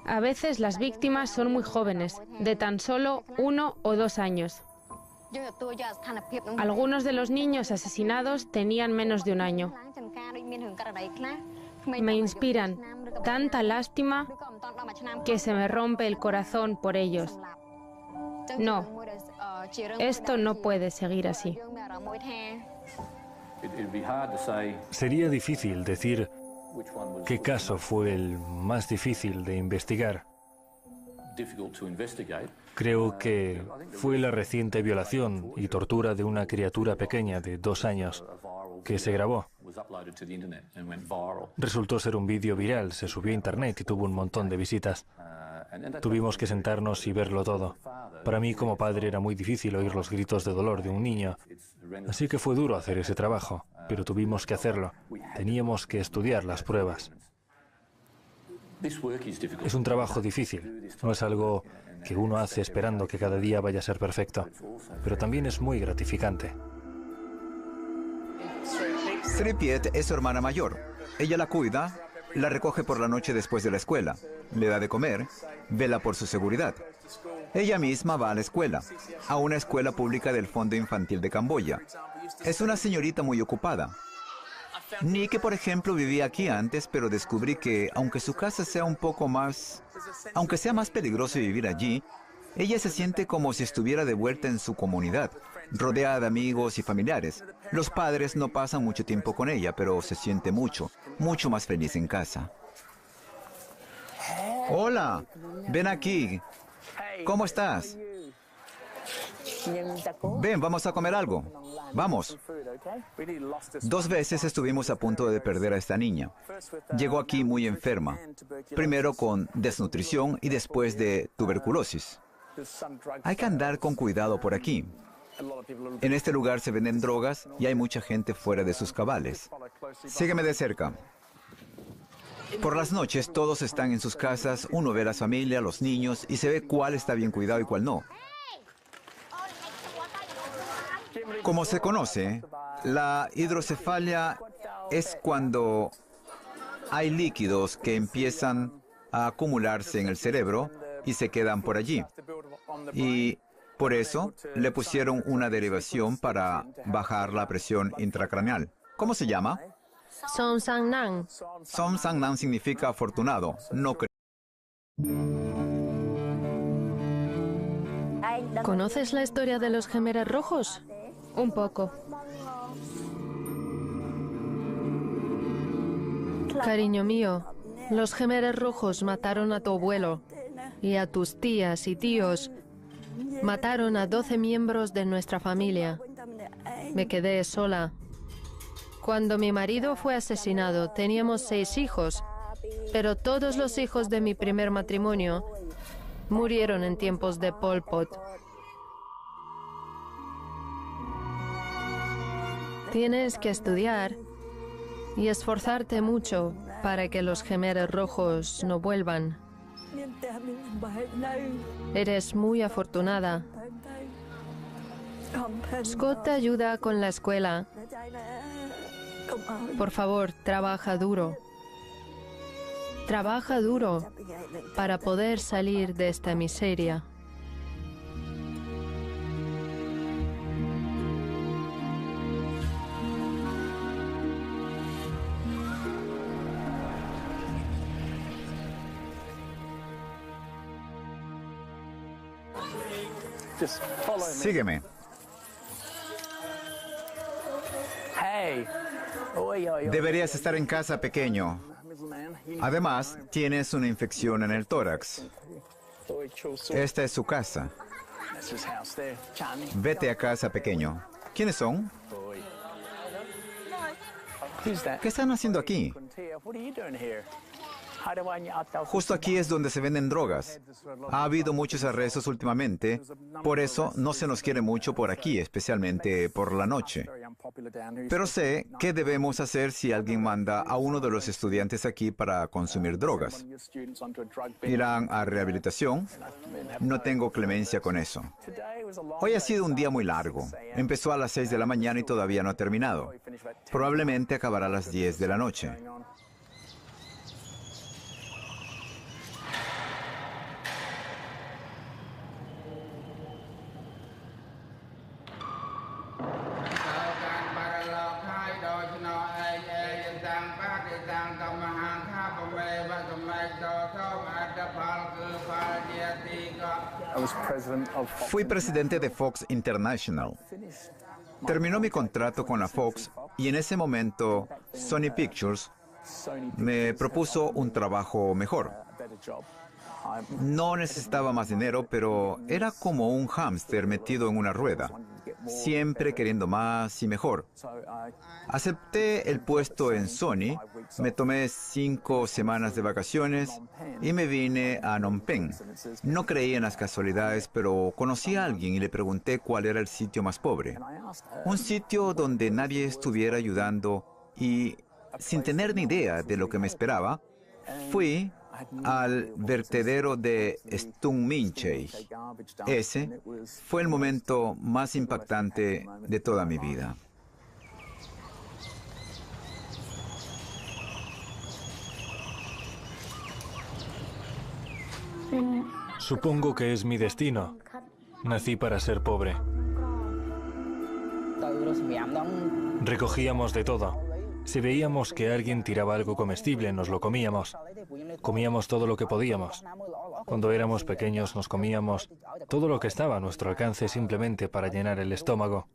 A veces las víctimas son muy jóvenes, de tan solo 1 o 2 años. Algunos de los niños asesinados tenían menos de 1 año. Me inspiran tanta lástima que se me rompe el corazón por ellos. No, esto no puede seguir así. Sería difícil decir qué caso fue el más difícil de investigar. Creo que fue la reciente violación y tortura de una criatura pequeña de 2 años que se grabó. Resultó ser un vídeo viral, se subió a internet y tuvo un montón de visitas. Tuvimos que sentarnos y verlo todo. Para mí como padre era muy difícil oír los gritos de dolor de un niño. Así que fue duro hacer ese trabajo, pero tuvimos que hacerlo. Teníamos que estudiar las pruebas. Es un trabajo difícil, no es algo que uno hace esperando que cada día vaya a ser perfecto, pero también es muy gratificante. Sripiet es su hermana mayor. Ella la cuida, la recoge por la noche después de la escuela, le da de comer, vela por su seguridad. Ella misma va a la escuela, a una escuela pública del Fondo Infantil de Camboya. Es una señorita muy ocupada. Nick, por ejemplo, vivía aquí antes, pero descubrí que, aunque su casa sea aunque sea más peligroso vivir allí, ella se siente como si estuviera de vuelta en su comunidad, rodeada de amigos y familiares. Los padres no pasan mucho tiempo con ella, pero se siente mucho más feliz en casa. Hola, ven aquí. ¿Cómo estás? Ven, vamos a comer algo. Vamos. 2 veces estuvimos a punto de perder a esta niña. Llegó aquí muy enferma, primero con desnutrición y después de tuberculosis. Hay que andar con cuidado por aquí. En este lugar se venden drogas y hay mucha gente fuera de sus cabales. Sígueme de cerca. Por las noches todos están en sus casas, uno ve a la familia, los niños y se ve cuál está bien cuidado y cuál no. Como se conoce, la hidrocefalia es cuando hay líquidos que empiezan a acumularse en el cerebro y se quedan por allí. Y por eso le pusieron una derivación para bajar la presión intracraneal. ¿Cómo se llama? Som Sang Nam. Som Sang Nam significa afortunado. No ¿Conoces la historia de los Jemeres Rojos? Un poco. Cariño mío, los Jemeres Rojos mataron a tu abuelo y a tus tías y tíos. Mataron a 12 miembros de nuestra familia. Me quedé sola. Cuando mi marido fue asesinado, teníamos 6 hijos, pero todos los hijos de mi primer matrimonio murieron en tiempos de Pol Pot. Tienes que estudiar y esforzarte mucho para que los Jemeres Rojos no vuelvan. Eres muy afortunada. Scott te ayuda con la escuela. Por favor, trabaja duro. Trabaja duro para poder salir de esta miseria. Sígueme. Deberías estar en casa, pequeño. Además, tienes una infección en el tórax. Esta es su casa. Vete a casa, pequeño. ¿Quiénes son? ¿Qué están haciendo aquí? Justo aquí es donde se venden drogas. Ha habido muchos arrestos últimamente, por eso no se nos quiere mucho por aquí, especialmente por la noche. Pero sé qué debemos hacer si alguien manda a uno de los estudiantes aquí para consumir drogas. Irán a rehabilitación. No tengo clemencia con eso. Hoy ha sido un día muy largo. Empezó a las 6 de la mañana y todavía no ha terminado. Probablemente acabará a las 10 de la noche. Fui presidente de Fox International. Terminó mi contrato con la Fox y en ese momento Sony Pictures me propuso un trabajo mejor. No necesitaba más dinero, pero era como un hámster metido en una rueda, siempre queriendo más y mejor. Acepté el puesto en Sony, me tomé 5 semanas de vacaciones y me vine a Phnom Penh. No creí en las casualidades, pero conocí a alguien y le pregunté cuál era el sitio más pobre. Un sitio donde nadie estuviera ayudando y, sin tener ni idea de lo que me esperaba, fui al vertedero de Stung Min Chey. Ese fue el momento más impactante de toda mi vida. Supongo que es mi destino. Nací para ser pobre. Recogíamos de todo. Si veíamos que alguien tiraba algo comestible, nos lo comíamos. Comíamos todo lo que podíamos. Cuando éramos pequeños nos comíamos todo lo que estaba a nuestro alcance simplemente para llenar el estómago.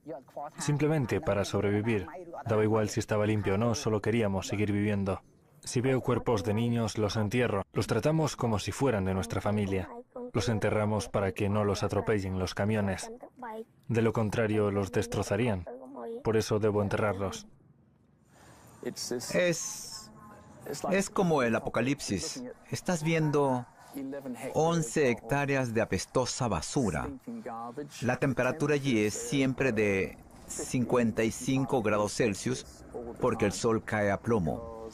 Simplemente para sobrevivir. Daba igual si estaba limpio o no, solo queríamos seguir viviendo. Si veo cuerpos de niños, los entierro. Los tratamos como si fueran de nuestra familia. Los enterramos para que no los atropellen los camiones. De lo contrario, los destrozarían. Por eso debo enterrarlos. Es como el apocalipsis. Estás viendo 11 hectáreas de apestosa basura. La temperatura allí es siempre de 55 grados Celsius porque el sol cae a plomo.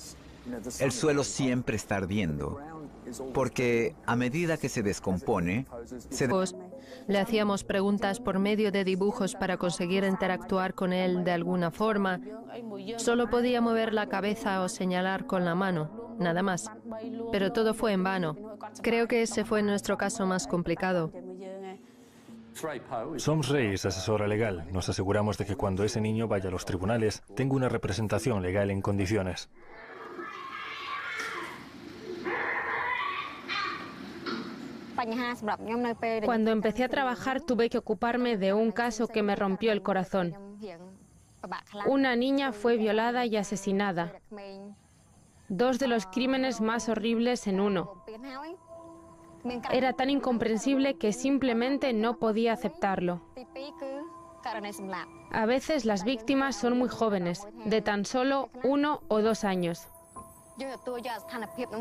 El suelo siempre está ardiendo porque a medida que se descompone, Le hacíamos preguntas por medio de dibujos para conseguir interactuar con él de alguna forma. Solo podía mover la cabeza o señalar con la mano, nada más. Pero todo fue en vano. Creo que ese fue nuestro caso más complicado. Soms Reyes, asesora legal. Nos aseguramos de que cuando ese niño vaya a los tribunales, tenga una representación legal en condiciones. Cuando empecé a trabajar tuve que ocuparme de un caso que me rompió el corazón. Una niña fue violada y asesinada. Dos de los crímenes más horribles en uno. Era tan incomprensible que simplemente no podía aceptarlo. A veces las víctimas son muy jóvenes, de tan solo 1 o 2 años.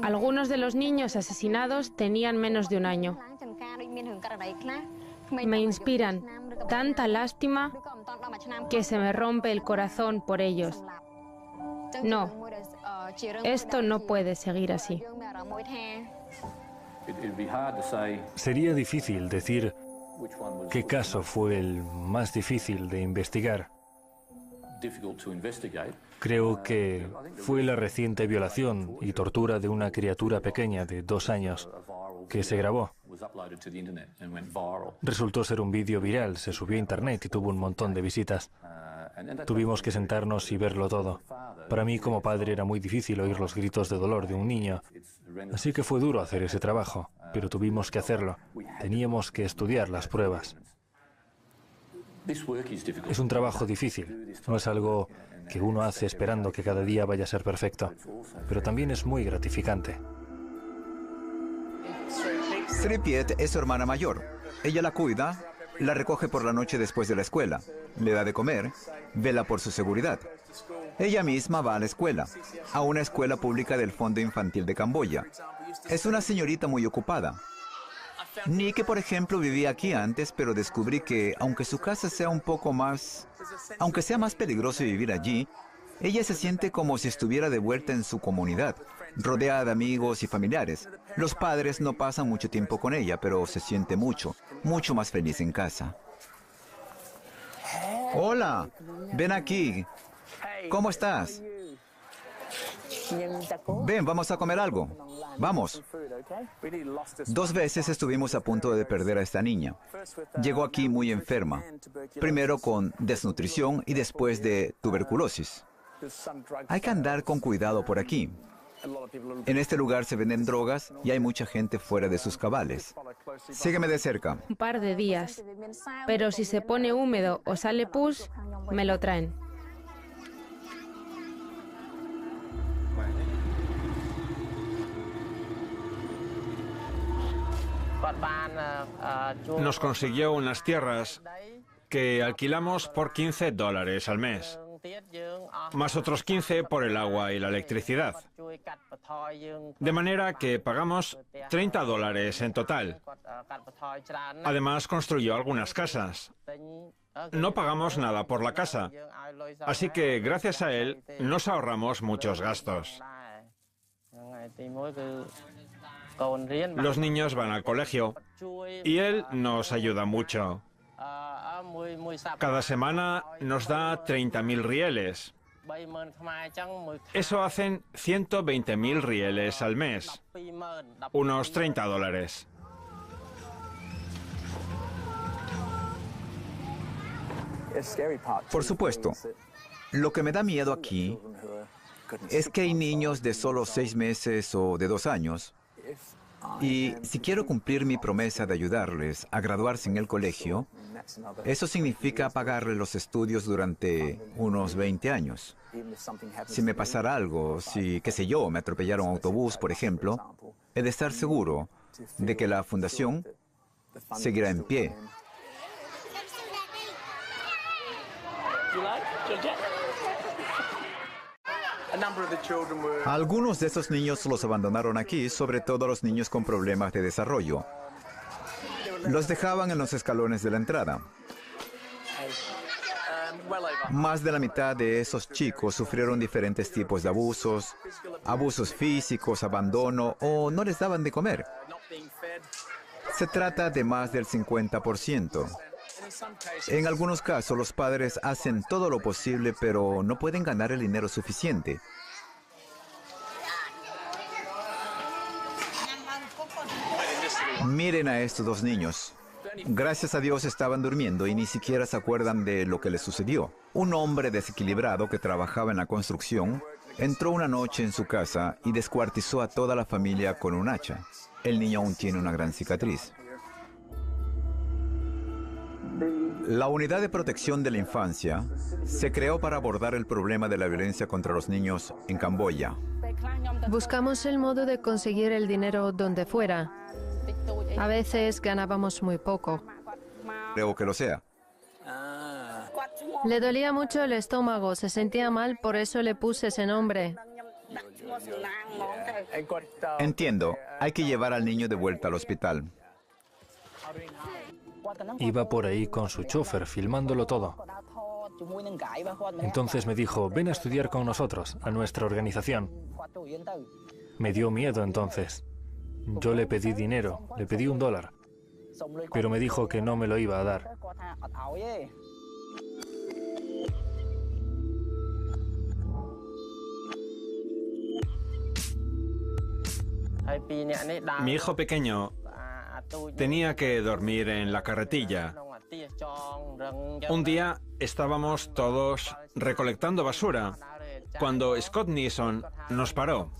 Algunos de los niños asesinados tenían menos de 1 año. Me inspiran tanta lástima que se me rompe el corazón por ellos. No, esto no puede seguir así. Sería difícil decir qué caso fue el más difícil de investigar. Creo que fue la reciente violación y tortura de una criatura pequeña de 2 años que se grabó. Resultó ser un vídeo viral, se subió a internet y tuvo un montón de visitas. Tuvimos que sentarnos y verlo todo. Para mí como padre era muy difícil oír los gritos de dolor de un niño. Así que fue duro hacer ese trabajo, pero tuvimos que hacerlo. Teníamos que estudiar las pruebas. Es un trabajo difícil, no es algo que uno hace esperando que cada día vaya a ser perfecto, pero también es muy gratificante. Sripiet es su hermana mayor. Ella la cuida, la recoge por la noche después de la escuela, le da de comer, vela por su seguridad. Ella misma va a la escuela, a una escuela pública del Fondo Infantil de Camboya. Es una señorita muy ocupada. Nick, por ejemplo, vivía aquí antes, pero descubrí que, aunque su casa sea aunque sea más peligroso vivir allí, ella se siente como si estuviera de vuelta en su comunidad, rodeada de amigos y familiares. Los padres no pasan mucho tiempo con ella, pero se siente mucho más feliz en casa. Hola, ven aquí. ¿Cómo estás? Ven, vamos a comer algo. Vamos. 2 veces estuvimos a punto de perder a esta niña. Llegó aquí muy enferma. Primero con desnutrición y después de tuberculosis. Hay que andar con cuidado por aquí. En este lugar se venden drogas y hay mucha gente fuera de sus cabales. Sígueme de cerca. Un par de días. Pero si se pone húmedo o sale pus, me lo traen. Nos consiguió unas tierras que alquilamos por $15 al mes, más otros 15 por el agua y la electricidad. De manera que pagamos $30 en total. Además, construyó algunas casas. No pagamos nada por la casa, así que gracias a él nos ahorramos muchos gastos. Los niños van al colegio y él nos ayuda mucho. Cada semana nos da 30.000 rieles. Eso hacen 120.000 rieles al mes, unos $30. Por supuesto. Lo que me da miedo aquí es que hay niños de solo 6 meses o de 2 años. Y si quiero cumplir mi promesa de ayudarles a graduarse en el colegio, eso significa pagarles los estudios durante unos 20 años. Si me pasara algo, si, qué sé yo, me atropellara un autobús, por ejemplo, he de estar seguro de que la fundación seguirá en pie. Algunos de esos niños los abandonaron aquí, sobre todo los niños con problemas de desarrollo. Los dejaban en los escalones de la entrada. Más de la mitad de esos chicos sufrieron diferentes tipos de abusos físicos, abandono o no les daban de comer. Se trata de más del 50%. En algunos casos, los padres hacen todo lo posible, pero no pueden ganar el dinero suficiente. Miren a estos dos niños. Gracias a Dios estaban durmiendo y ni siquiera se acuerdan de lo que les sucedió. Un hombre desequilibrado que trabajaba en la construcción entró una noche en su casa y descuartizó a toda la familia con un hacha. El niño aún tiene una gran cicatriz. La Unidad de Protección de la Infancia se creó para abordar el problema de la violencia contra los niños en Camboya. Buscamos el modo de conseguir el dinero donde fuera. A veces ganábamos muy poco. Creo que lo sea. Le dolía mucho el estómago, se sentía mal, por eso le puse ese nombre. Entiendo, hay que llevar al niño de vuelta al hospital. Iba por ahí con su chofer, filmándolo todo. Entonces me dijo, ven a estudiar con nosotros, a nuestra organización. Me dio miedo entonces. Yo le pedí dinero, le pedí $1, pero me dijo que no me lo iba a dar. Mi hijo pequeño tenía que dormir en la carretilla. Un día estábamos todos recolectando basura cuando Scott Neeson nos paró.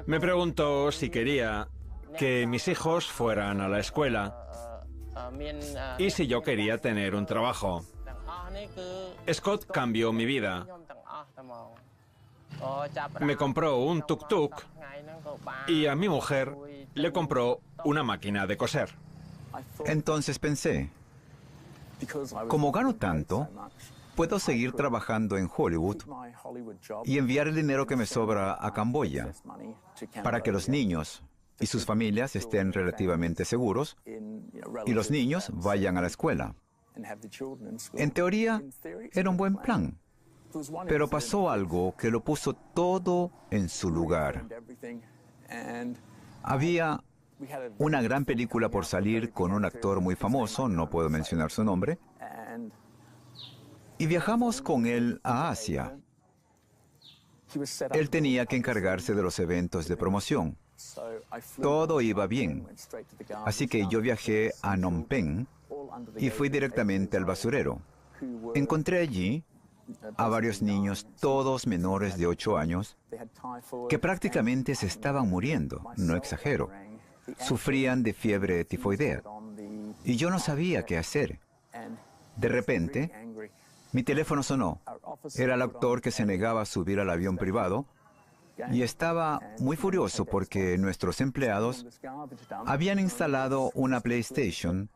Me preguntó si quería que mis hijos fueran a la escuela y si yo quería tener un trabajo. Scott cambió mi vida. Me compró un tuk-tuk y a mi mujer le compró una máquina de coser. Entonces pensé, como gano tanto, puedo seguir trabajando en Hollywood y enviar el dinero que me sobra a Camboya para que los niños y sus familias estén relativamente seguros y los niños vayan a la escuela. En teoría, era un buen plan, pero pasó algo que lo puso todo en su lugar. Había una gran película por salir con un actor muy famoso, no puedo mencionar su nombre, y viajamos con él a Asia. Él tenía que encargarse de los eventos de promoción. Todo iba bien, así que yo viajé a Phnom Penh y fui directamente al basurero. Encontré allí a varios niños, todos menores de 8 años, que prácticamente se estaban muriendo, no exagero. Sufrían de fiebre tifoidea y yo no sabía qué hacer. De repente, mi teléfono sonó. Era el actor que se negaba a subir al avión privado y estaba muy furioso porque nuestros empleados habían instalado una PlayStation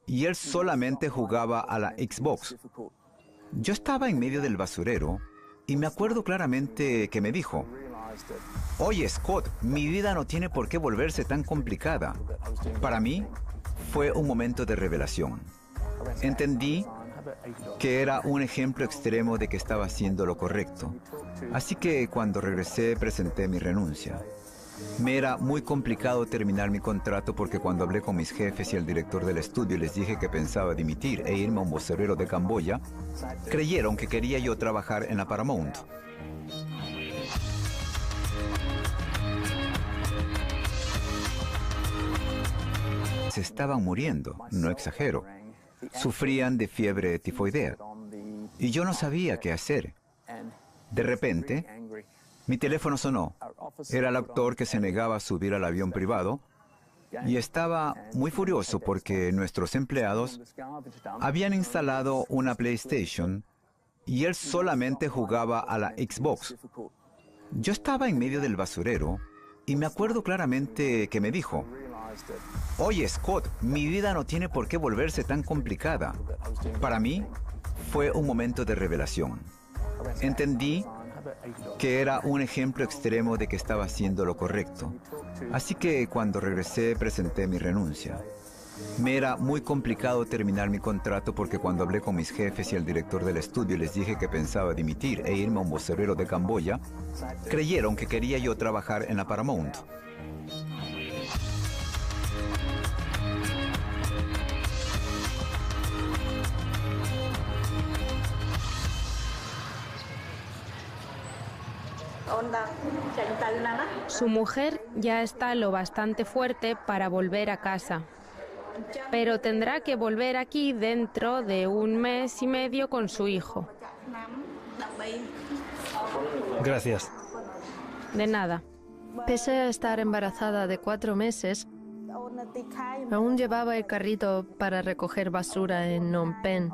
y él solamente jugaba a la Xbox. Yo estaba en medio del basurero y me acuerdo claramente que me dijo, oye Scott, mi vida no tiene por qué volverse tan complicada. Para mí fue un momento de revelación. Entendí que era un ejemplo extremo de que estaba haciendo lo correcto. Así que cuando regresé presenté mi renuncia. Me era muy complicado terminar mi contrato porque cuando hablé con mis jefes y el director del estudio y les dije que pensaba dimitir e irme a un basurero de Camboya, creyeron que quería yo trabajar en la Paramount. Se estaban muriendo, no exagero. Sufrían de fiebre tifoidea y yo no sabía qué hacer. De repente, mi teléfono sonó. Era el actor que se negaba a subir al avión privado y estaba muy furioso porque nuestros empleados habían instalado una PlayStation y él solamente jugaba a la Xbox. Yo estaba en medio del basurero y me acuerdo claramente que me dijo, Oye, Scott, mi vida no tiene por qué volverse tan complicada. Para mí, fue un momento de revelación. Entendí que era un ejemplo extremo de que estaba haciendo lo correcto. Así que cuando regresé, presenté mi renuncia. Me era muy complicado terminar mi contrato porque cuando hablé con mis jefes y el director del estudio y les dije que pensaba dimitir e irme a un vocerrero de Camboya, creyeron que quería yo trabajar en la Paramount. Su mujer ya está lo bastante fuerte para volver a casa, pero tendrá que volver aquí dentro de 1 mes y medio con su hijo. Gracias. De nada. Pese a estar embarazada de 4 meses, aún llevaba el carrito para recoger basura en Phnom Penh.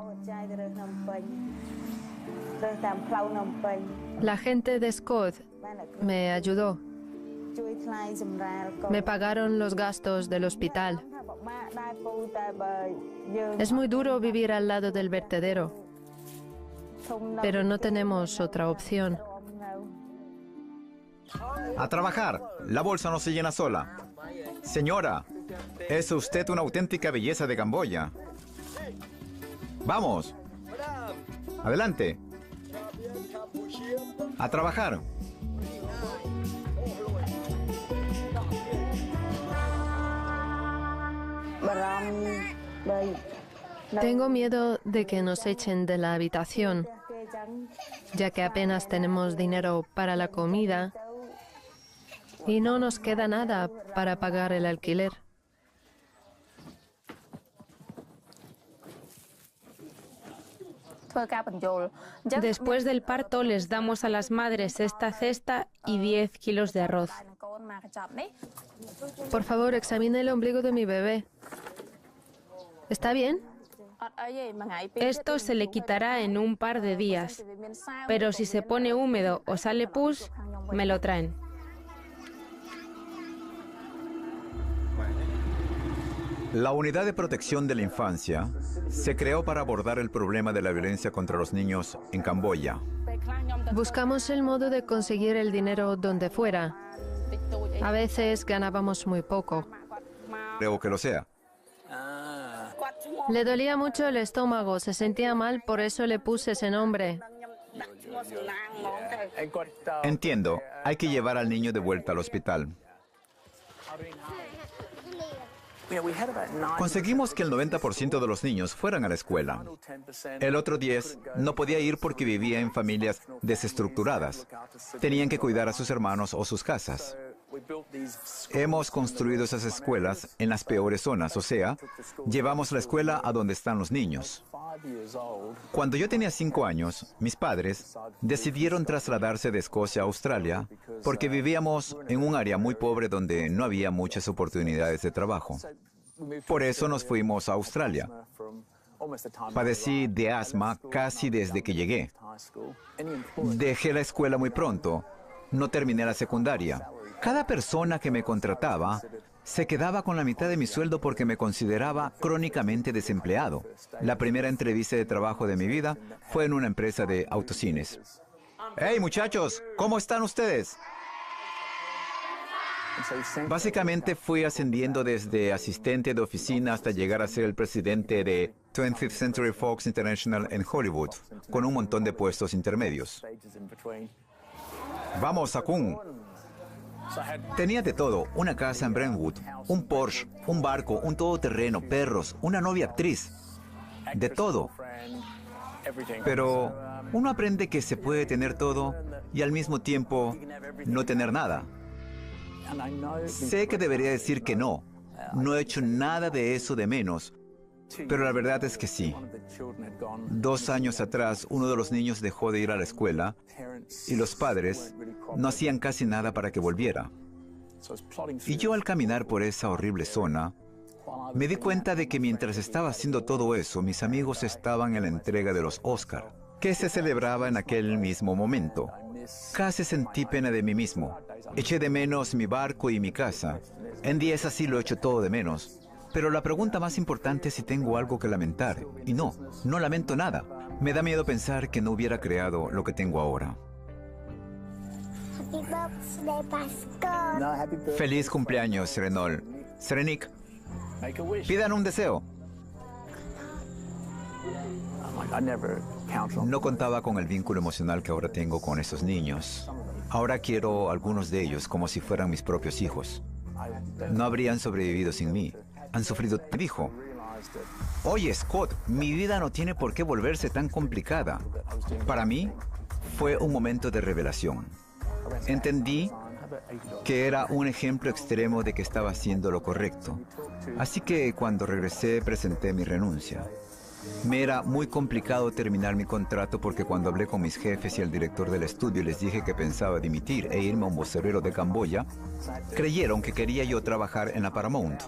La gente de Scott me ayudó. Me pagaron los gastos del hospital. Es muy duro vivir al lado del vertedero, pero no tenemos otra opción. A trabajar. La bolsa no se llena sola. Señora, es usted una auténtica belleza de Camboya. Vamos. Adelante. A trabajar. Tengo miedo de que nos echen de la habitación, ya que apenas tenemos dinero para la comida y no nos queda nada para pagar el alquiler. Después del parto les damos a las madres esta cesta y 10 kilos de arroz. Por favor, examine el ombligo de mi bebé. ¿Está bien? Esto se le quitará en un par de días, pero si se pone húmedo o sale pus, me lo traen. La Unidad de Protección de la Infancia se creó para abordar el problema de la violencia contra los niños en Camboya. Buscamos el modo de conseguir el dinero donde fuera. A veces ganábamos muy poco. Creo que lo sea. Le dolía mucho el estómago, se sentía mal, por eso le puse ese nombre. Entiendo, hay que llevar al niño de vuelta al hospital. Conseguimos que el 90% de los niños fueran a la escuela. El otro 10 no podía ir porque vivía en familias desestructuradas. Tenían que cuidar a sus hermanos o sus casas. Hemos construido esas escuelas en las peores zonas, o sea, llevamos la escuela a donde están los niños. Cuando yo tenía 5 años, mis padres decidieron trasladarse de Escocia a Australia porque vivíamos en un área muy pobre donde no había muchas oportunidades de trabajo. Por eso nos fuimos a Australia. Padecí de asma casi desde que llegué. Dejé la escuela muy pronto. No terminé la secundaria. Cada persona que me contrataba se quedaba con la mitad de mi sueldo porque me consideraba crónicamente desempleado. La primera entrevista de trabajo de mi vida fue en una empresa de autocines. ¡Hey, muchachos! ¿Cómo están ustedes? Básicamente fui ascendiendo desde asistente de oficina hasta llegar a ser el presidente de 20th Century Fox International en Hollywood, con un montón de puestos intermedios. Vamos, Sakun. Tenía de todo, una casa en Brentwood, un Porsche, un barco, un todoterreno, perros, una novia actriz. De todo. Pero uno aprende que se puede tener todo y al mismo tiempo no tener nada. Sé que debería decir que no. No he hecho nada de eso de menos. Pero la verdad es que sí. 2 años atrás, uno de los niños dejó de ir a la escuela y los padres no hacían casi nada para que volviera. Y yo al caminar por esa horrible zona, me di cuenta de que mientras estaba haciendo todo eso, mis amigos estaban en la entrega de los Oscar, que se celebraba en aquel mismo momento. Casi sentí pena de mí mismo. Eché de menos mi barco y mi casa. En días así lo echo todo de menos. Pero la pregunta más importante es si tengo algo que lamentar. Y no lamento nada. Me da miedo pensar que no hubiera creado lo que tengo ahora. Feliz cumpleaños, Renault. Serenik, pidan un deseo. No contaba con el vínculo emocional que ahora tengo con esos niños. Ahora quiero algunos de ellos como si fueran mis propios hijos. No habrían sobrevivido sin mí. Han sufrido. Me dijo, oye, Scott, mi vida no tiene por qué volverse tan complicada. Para mí, fue un momento de revelación. Entendí que era un ejemplo extremo de que estaba haciendo lo correcto. Así que cuando regresé, presenté mi renuncia. Me era muy complicado terminar mi contrato porque cuando hablé con mis jefes y el director del estudio y les dije que pensaba dimitir e irme a un vocerrero de Camboya, creyeron que quería yo trabajar en la Paramount.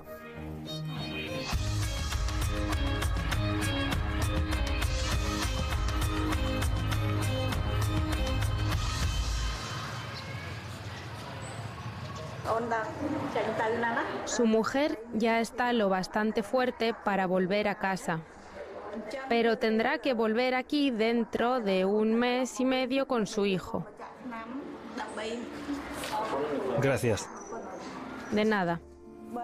Su mujer ya está lo bastante fuerte para volver a casa, pero tendrá que volver aquí dentro de 1 mes y medio con su hijo. Gracias. De nada.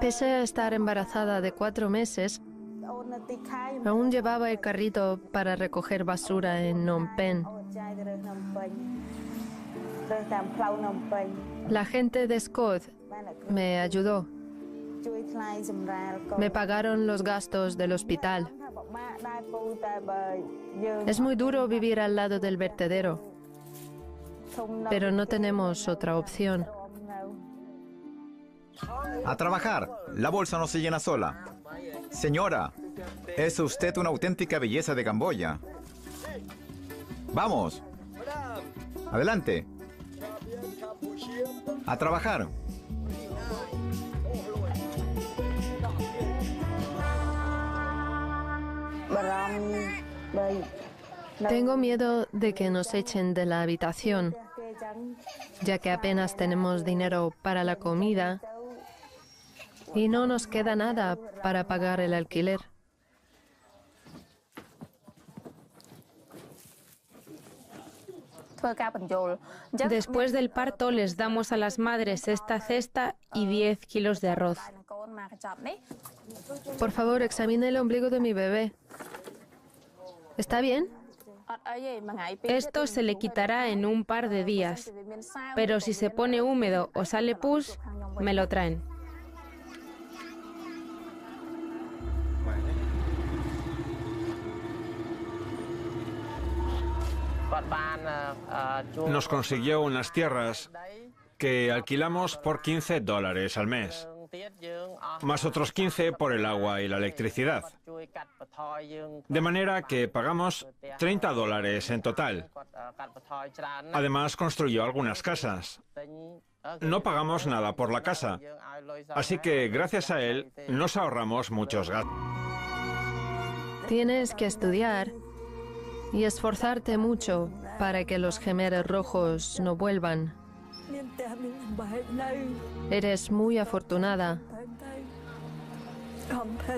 Pese a estar embarazada de 4 meses, aún llevaba el carrito para recoger basura en Phnom Penh. La gente de Scott me ayudó. Me pagaron los gastos del hospital. Es muy duro vivir al lado del vertedero, pero no tenemos otra opción. A trabajar. La bolsa no se llena sola. Señora, es usted una auténtica belleza de Camboya. Vamos. Adelante. A trabajar. Tengo miedo de que nos echen de la habitación, ya que apenas tenemos dinero para la comida y no nos queda nada para pagar el alquiler. Después del parto les damos a las madres esta cesta y 10 kilos de arroz. Por favor, examine el ombligo de mi bebé. ¿Está bien? Esto se le quitará en un par de días, pero si se pone húmedo o sale pus, me lo traen. Nos consiguió unas tierras que alquilamos por $15 al mes, más otros 15 por el agua y la electricidad. De manera que pagamos $30 en total. Además, construyó algunas casas. No pagamos nada por la casa, así que gracias a él nos ahorramos muchos gastos. Tienes que estudiar y esforzarte mucho para que los Khmeres rojos no vuelvan. Eres muy afortunada.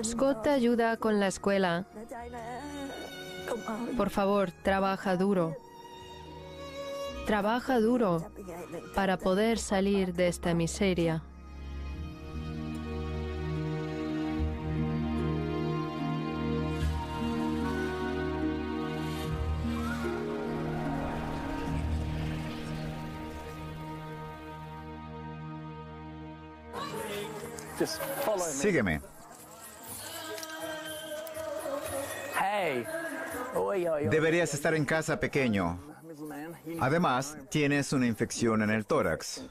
Scott te ayuda con la escuela. Por favor, trabaja duro. Trabaja duro para poder salir de esta miseria. Sígueme. Deberías estar en casa, pequeño. Además, tienes una infección en el tórax.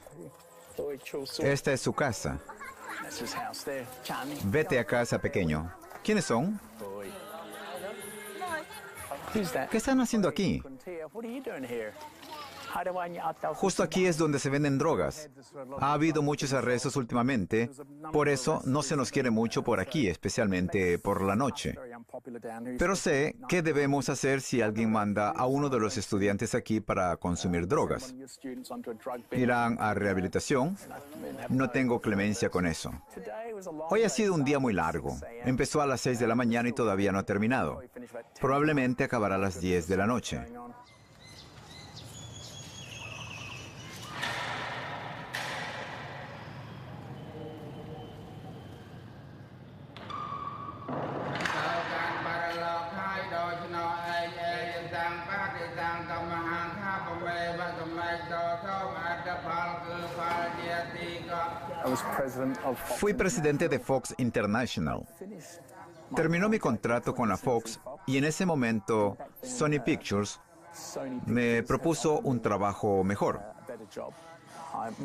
Esta es su casa. Vete a casa, pequeño. ¿Quiénes son? ¿Qué están haciendo aquí? Justo aquí es donde se venden drogas. Ha habido muchos arrestos últimamente, por eso no se nos quiere mucho por aquí, especialmente por la noche. Pero sé qué debemos hacer si alguien manda a uno de los estudiantes aquí para consumir drogas. Irán a rehabilitación. No tengo clemencia con eso. Hoy ha sido un día muy largo. Empezó a las 6 de la mañana y todavía no ha terminado. Probablemente acabará a las 10 de la noche. Fui presidente de Fox International. Terminó mi contrato con la Fox y en ese momento Sony Pictures me propuso un trabajo mejor.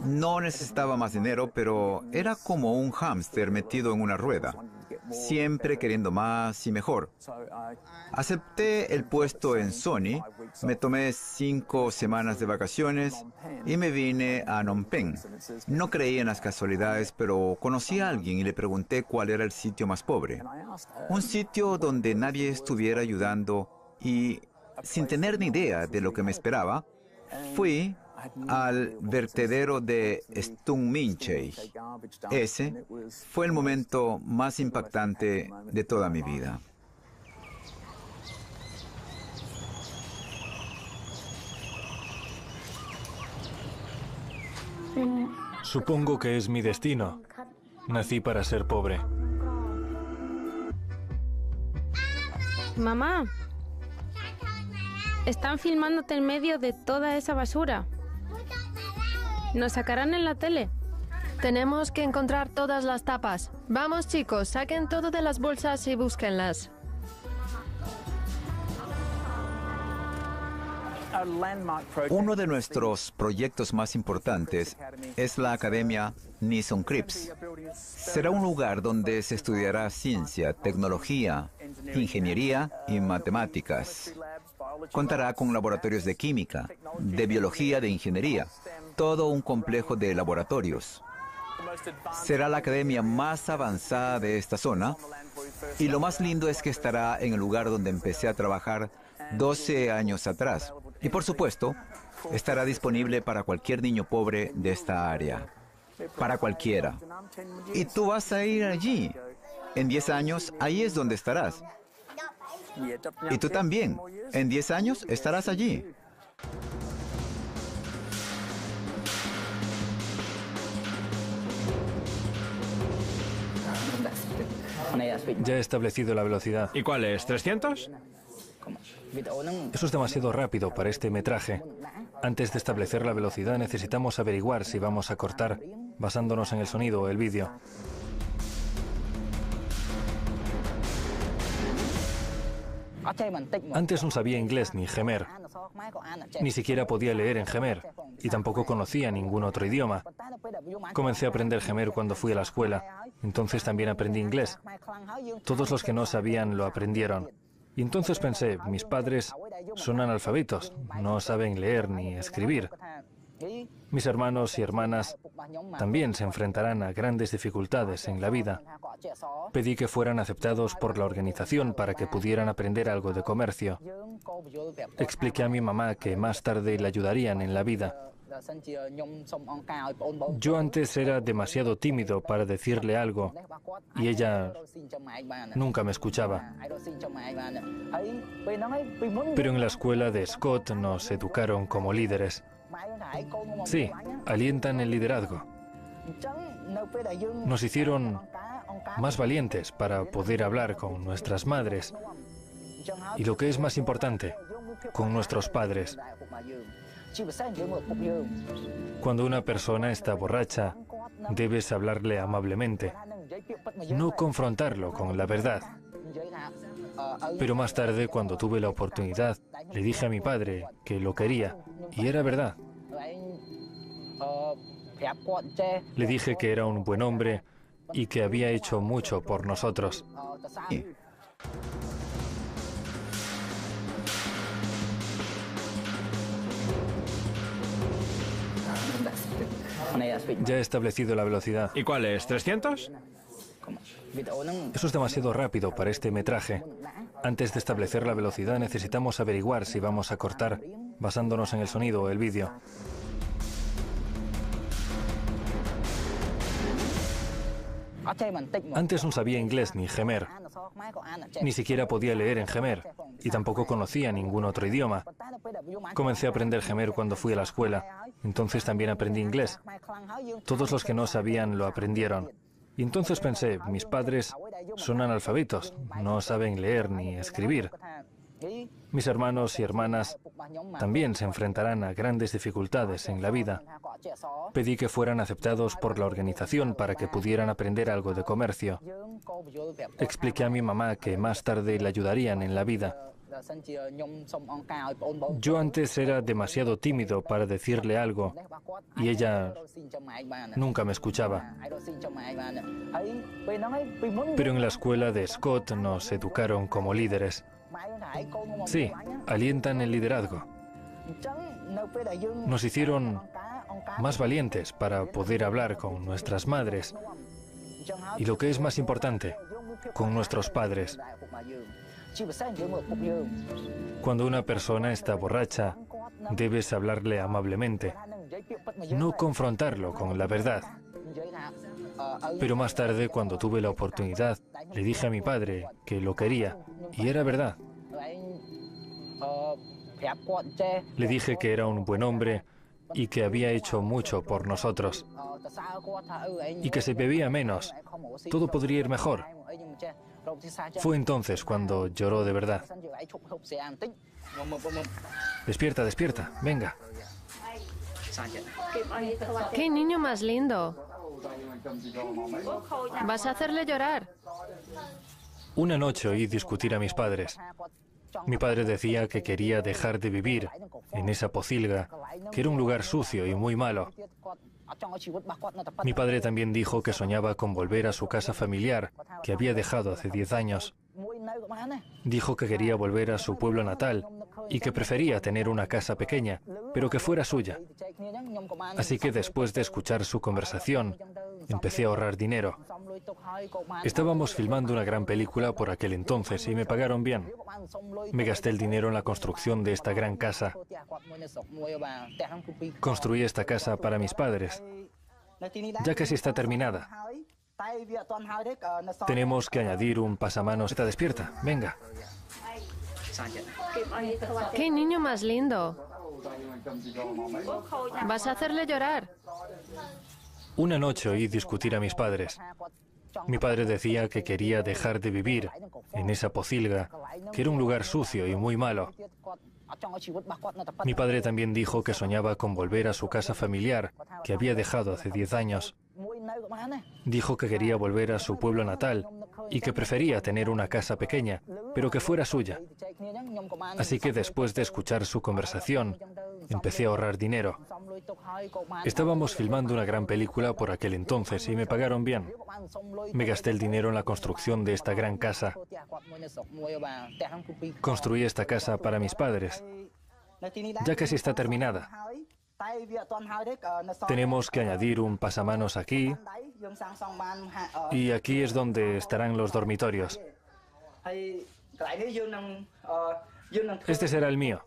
No necesitaba más dinero, pero era como un hámster metido en una rueda, siempre queriendo más y mejor. Acepté el puesto en Sony, me tomé 5 semanas de vacaciones y me vine a Phnom Penh. No creí en las casualidades, pero conocí a alguien y le pregunté cuál era el sitio más pobre. Un sitio donde nadie estuviera ayudando y, sin tener ni idea de lo que me esperaba, fui al vertedero de Stung Min Chey. Ese fue el momento más impactante de toda mi vida. Supongo que es mi destino. Nací para ser pobre. Mamá, están filmándote en medio de toda esa basura. ¿Nos sacarán en la tele? Tenemos que encontrar todas las tapas. Vamos, chicos, saquen todo de las bolsas y búsquenlas. Uno de nuestros proyectos más importantes es la Academia Nissan Cripps. Será un lugar donde se estudiará ciencia, tecnología, ingeniería y matemáticas. Contará con laboratorios de química, de biología, de ingeniería, todo un complejo de laboratorios. Será la academia más avanzada de esta zona y lo más lindo es que estará en el lugar donde empecé a trabajar 12 años atrás. Y por supuesto, estará disponible para cualquier niño pobre de esta área. Para cualquiera. Y tú vas a ir allí. En 10 años, ahí es donde estarás. Y tú también. En 10 años estarás allí. Ya he establecido la velocidad. ¿Y cuál es? ¿300? Eso es demasiado rápido para este metraje. Antes de establecer la velocidad necesitamos averiguar si vamos a cortar basándonos en el sonido o el vídeo. Antes no sabía inglés ni Khmer. Ni siquiera podía leer en Khmer y tampoco conocía ningún otro idioma. Comencé a aprender Khmer cuando fui a la escuela. Entonces también aprendí inglés. Todos los que no sabían lo aprendieron. Y entonces pensé, mis padres son analfabetos, no saben leer ni escribir. Mis hermanos y hermanas también se enfrentarán a grandes dificultades en la vida. Pedí que fueran aceptados por la organización para que pudieran aprender algo de comercio. Expliqué a mi mamá que más tarde le ayudarían en la vida. Yo antes era demasiado tímido para decirle algo y ella nunca me escuchaba. Pero en la escuela de Scott nos educaron como líderes. Sí, alientan el liderazgo. Nos hicieron más valientes para poder hablar con nuestras madres y, lo que es más importante, con nuestros padres. Cuando una persona está borracha, debes hablarle amablemente, no confrontarlo con la verdad. Pero más tarde, cuando tuve la oportunidad, le dije a mi padre que lo quería, y era verdad. Le dije que era un buen hombre y que había hecho mucho por nosotros. Ya he establecido la velocidad. ¿Y cuál es? ¿300? Eso es demasiado rápido para este metraje. Antes de establecer la velocidad necesitamos averiguar si vamos a cortar basándonos en el sonido o el vídeo. Antes no sabía inglés ni Khmer. Ni siquiera podía leer en Khmer y tampoco conocía ningún otro idioma. Comencé a aprender Khmer cuando fui a la escuela. Entonces también aprendí inglés. Todos los que no sabían lo aprendieron. Y entonces pensé, mis padres son analfabetos, no saben leer ni escribir. Mis hermanos y hermanas también se enfrentarán a grandes dificultades en la vida. Pedí que fueran aceptados por la organización para que pudieran aprender algo de comercio. Expliqué a mi mamá que más tarde le ayudarían en la vida. Yo antes era demasiado tímido para decirle algo y ella nunca me escuchaba. Pero en la escuela de Scott nos educaron como líderes. Sí, alientan el liderazgo. Nos hicieron más valientes para poder hablar con nuestras madres y, lo que es más importante, con nuestros padres. Cuando una persona está borracha, debes hablarle amablemente, no confrontarlo con la verdad. Pero más tarde, cuando tuve la oportunidad, le dije a mi padre que lo quería, y era verdad. Le dije que era un buen hombre y que había hecho mucho por nosotros, y que si bebía menos, todo podría ir mejor. Fue entonces cuando lloró de verdad. Despierta, despierta, venga. ¡Qué niño más lindo! ¿Vas a hacerle llorar? Una noche oí discutir a mis padres. Mi padre decía que quería dejar de vivir en esa pocilga, que era un lugar sucio y muy malo. Mi padre también dijo que soñaba con volver a su casa familiar, que había dejado hace 10 años. Dijo que quería volver a su pueblo natal y que prefería tener una casa pequeña, pero que fuera suya. Así que después de escuchar su conversación, empecé a ahorrar dinero. Estábamos filmando una gran película por aquel entonces y me pagaron bien. Me gasté el dinero en la construcción de esta gran casa. Construí esta casa para mis padres. Ya casi está terminada. Tenemos que añadir un pasamanos. Está despierta, venga. ¡Qué niño más lindo! ¿Vas a hacerle llorar? Una noche oí discutir a mis padres. Mi padre decía que quería dejar de vivir en esa pocilga, que era un lugar sucio y muy malo. Mi padre también dijo que soñaba con volver a su casa familiar, que había dejado hace 10 años. Dijo que quería volver a su pueblo natal y que prefería tener una casa pequeña, pero que fuera suya. Así que después de escuchar su conversación, empecé a ahorrar dinero. Estábamos filmando una gran película por aquel entonces y me pagaron bien. Me gasté el dinero en la construcción de esta gran casa. Construí esta casa para mis padres. Ya casi está terminada. Tenemos que añadir un pasamanos aquí, y aquí es donde estarán los dormitorios. Este será el mío.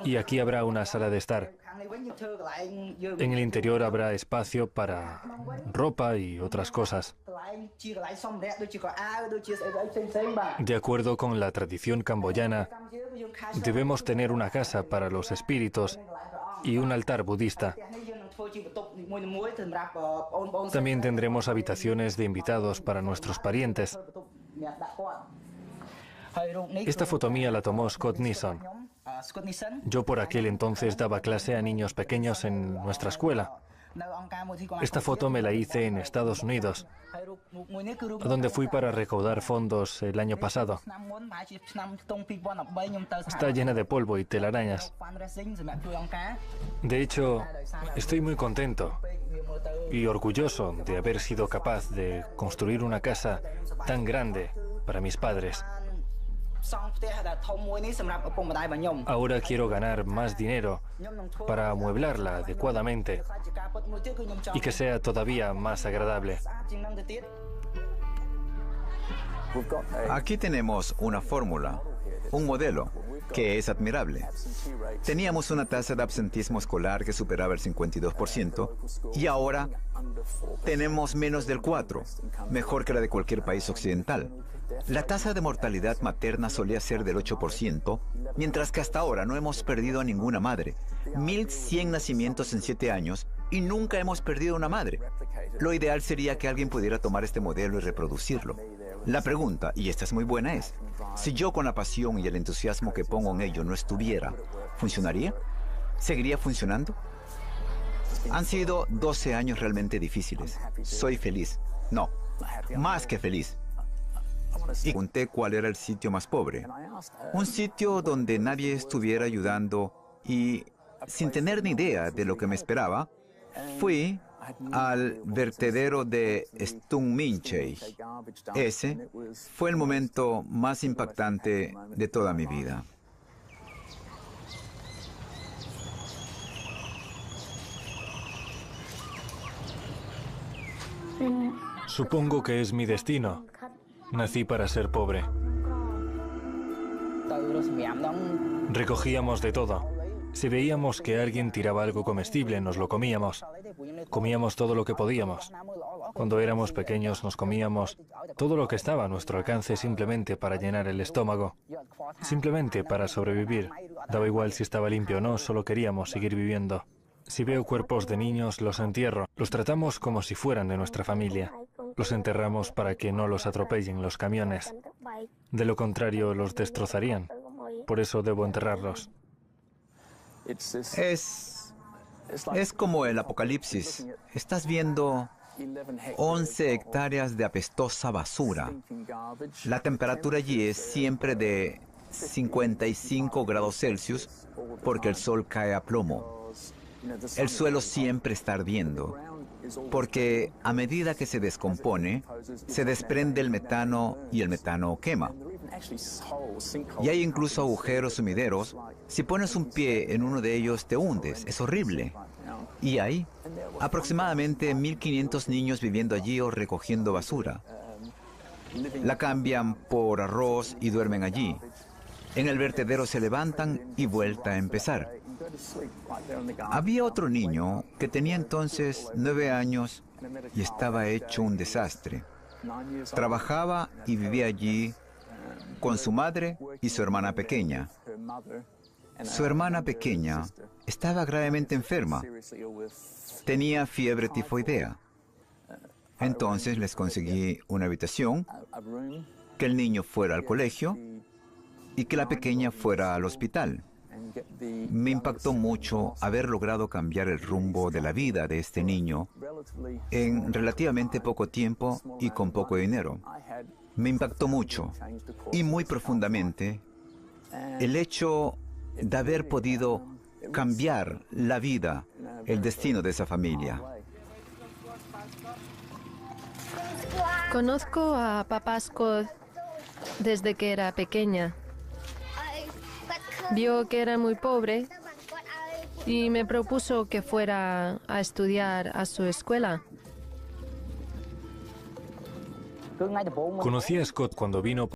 Y aquí habrá una sala de estar. En el interior habrá espacio para ropa y otras cosas. De acuerdo con la tradición camboyana, debemos tener una casa para los espíritus y un altar budista. También tendremos habitaciones de invitados para nuestros parientes. Esta foto mía la tomó Scott Neeson. Yo por aquel entonces daba clase a niños pequeños en nuestra escuela. Esta foto me la hice en Estados Unidos, a donde fui para recaudar fondos el año pasado. Está llena de polvo y telarañas. De hecho, estoy muy contento y orgulloso de haber sido capaz de construir una casa tan grande para mis padres. Ahora quiero ganar más dinero para amueblarla adecuadamente y que sea todavía más agradable. Aquí tenemos una fórmula, un modelo, que es admirable. Teníamos una tasa de absentismo escolar que superaba el 52% y ahora tenemos menos del 4%, mejor que la de cualquier país occidental. La tasa de mortalidad materna solía ser del 8%, mientras que hasta ahora no hemos perdido a ninguna madre. 1.100 nacimientos en 7 años y nunca hemos perdido una madre. Lo ideal sería que alguien pudiera tomar este modelo y reproducirlo. La pregunta, y esta es muy buena, es, si yo con la pasión y el entusiasmo que pongo en ello no estuviera, ¿funcionaría? ¿Seguiría funcionando? Han sido 12 años realmente difíciles. Soy feliz. No, más que feliz. Y pregunté cuál era el sitio más pobre. Un sitio donde nadie estuviera ayudando y, sin tener ni idea de lo que me esperaba, fui al vertedero de Stunminchey. Ese fue el momento más impactante de toda mi vida. Supongo que es mi destino. Nací para ser pobre. Recogíamos de todo. Si veíamos que alguien tiraba algo comestible, nos lo comíamos. Comíamos todo lo que podíamos. Cuando éramos pequeños nos comíamos todo lo que estaba a nuestro alcance simplemente para llenar el estómago. Simplemente para sobrevivir. Daba igual si estaba limpio o no, solo queríamos seguir viviendo. Si veo cuerpos de niños, los entierro. Los tratamos como si fueran de nuestra familia. Los enterramos para que no los atropellen los camiones. De lo contrario, los destrozarían. Por eso debo enterrarlos. Es como el apocalipsis. Estás viendo 11 hectáreas de apestosa basura. La temperatura allí es siempre de 55 grados Celsius porque el sol cae a plomo. El suelo siempre está ardiendo porque a medida que se descompone, se desprende el metano y el metano quema. Y hay incluso agujeros sumideros. Si pones un pie en uno de ellos, te hundes. Es horrible. Y hay aproximadamente 1.500 niños viviendo allí o recogiendo basura. La cambian por arroz y duermen allí. En el vertedero se levantan y vuelta a empezar. Había otro niño que tenía entonces 9 años y estaba hecho un desastre. Trabajaba y vivía allí con su madre y su hermana pequeña. Su hermana pequeña estaba gravemente enferma. Tenía fiebre tifoidea. Entonces les conseguí una habitación, que el niño fuera al colegio y que la pequeña fuera al hospital. Me impactó mucho haber logrado cambiar el rumbo de la vida de este niño en relativamente poco tiempo y con poco dinero. Me impactó mucho y muy profundamente el hecho de haber podido cambiar la vida, el destino de esa familia. Conozco a papá Scott desde que era pequeña. Vio que era muy pobre y me propuso que fuera a estudiar a su escuela. Conocí a Scott cuando vino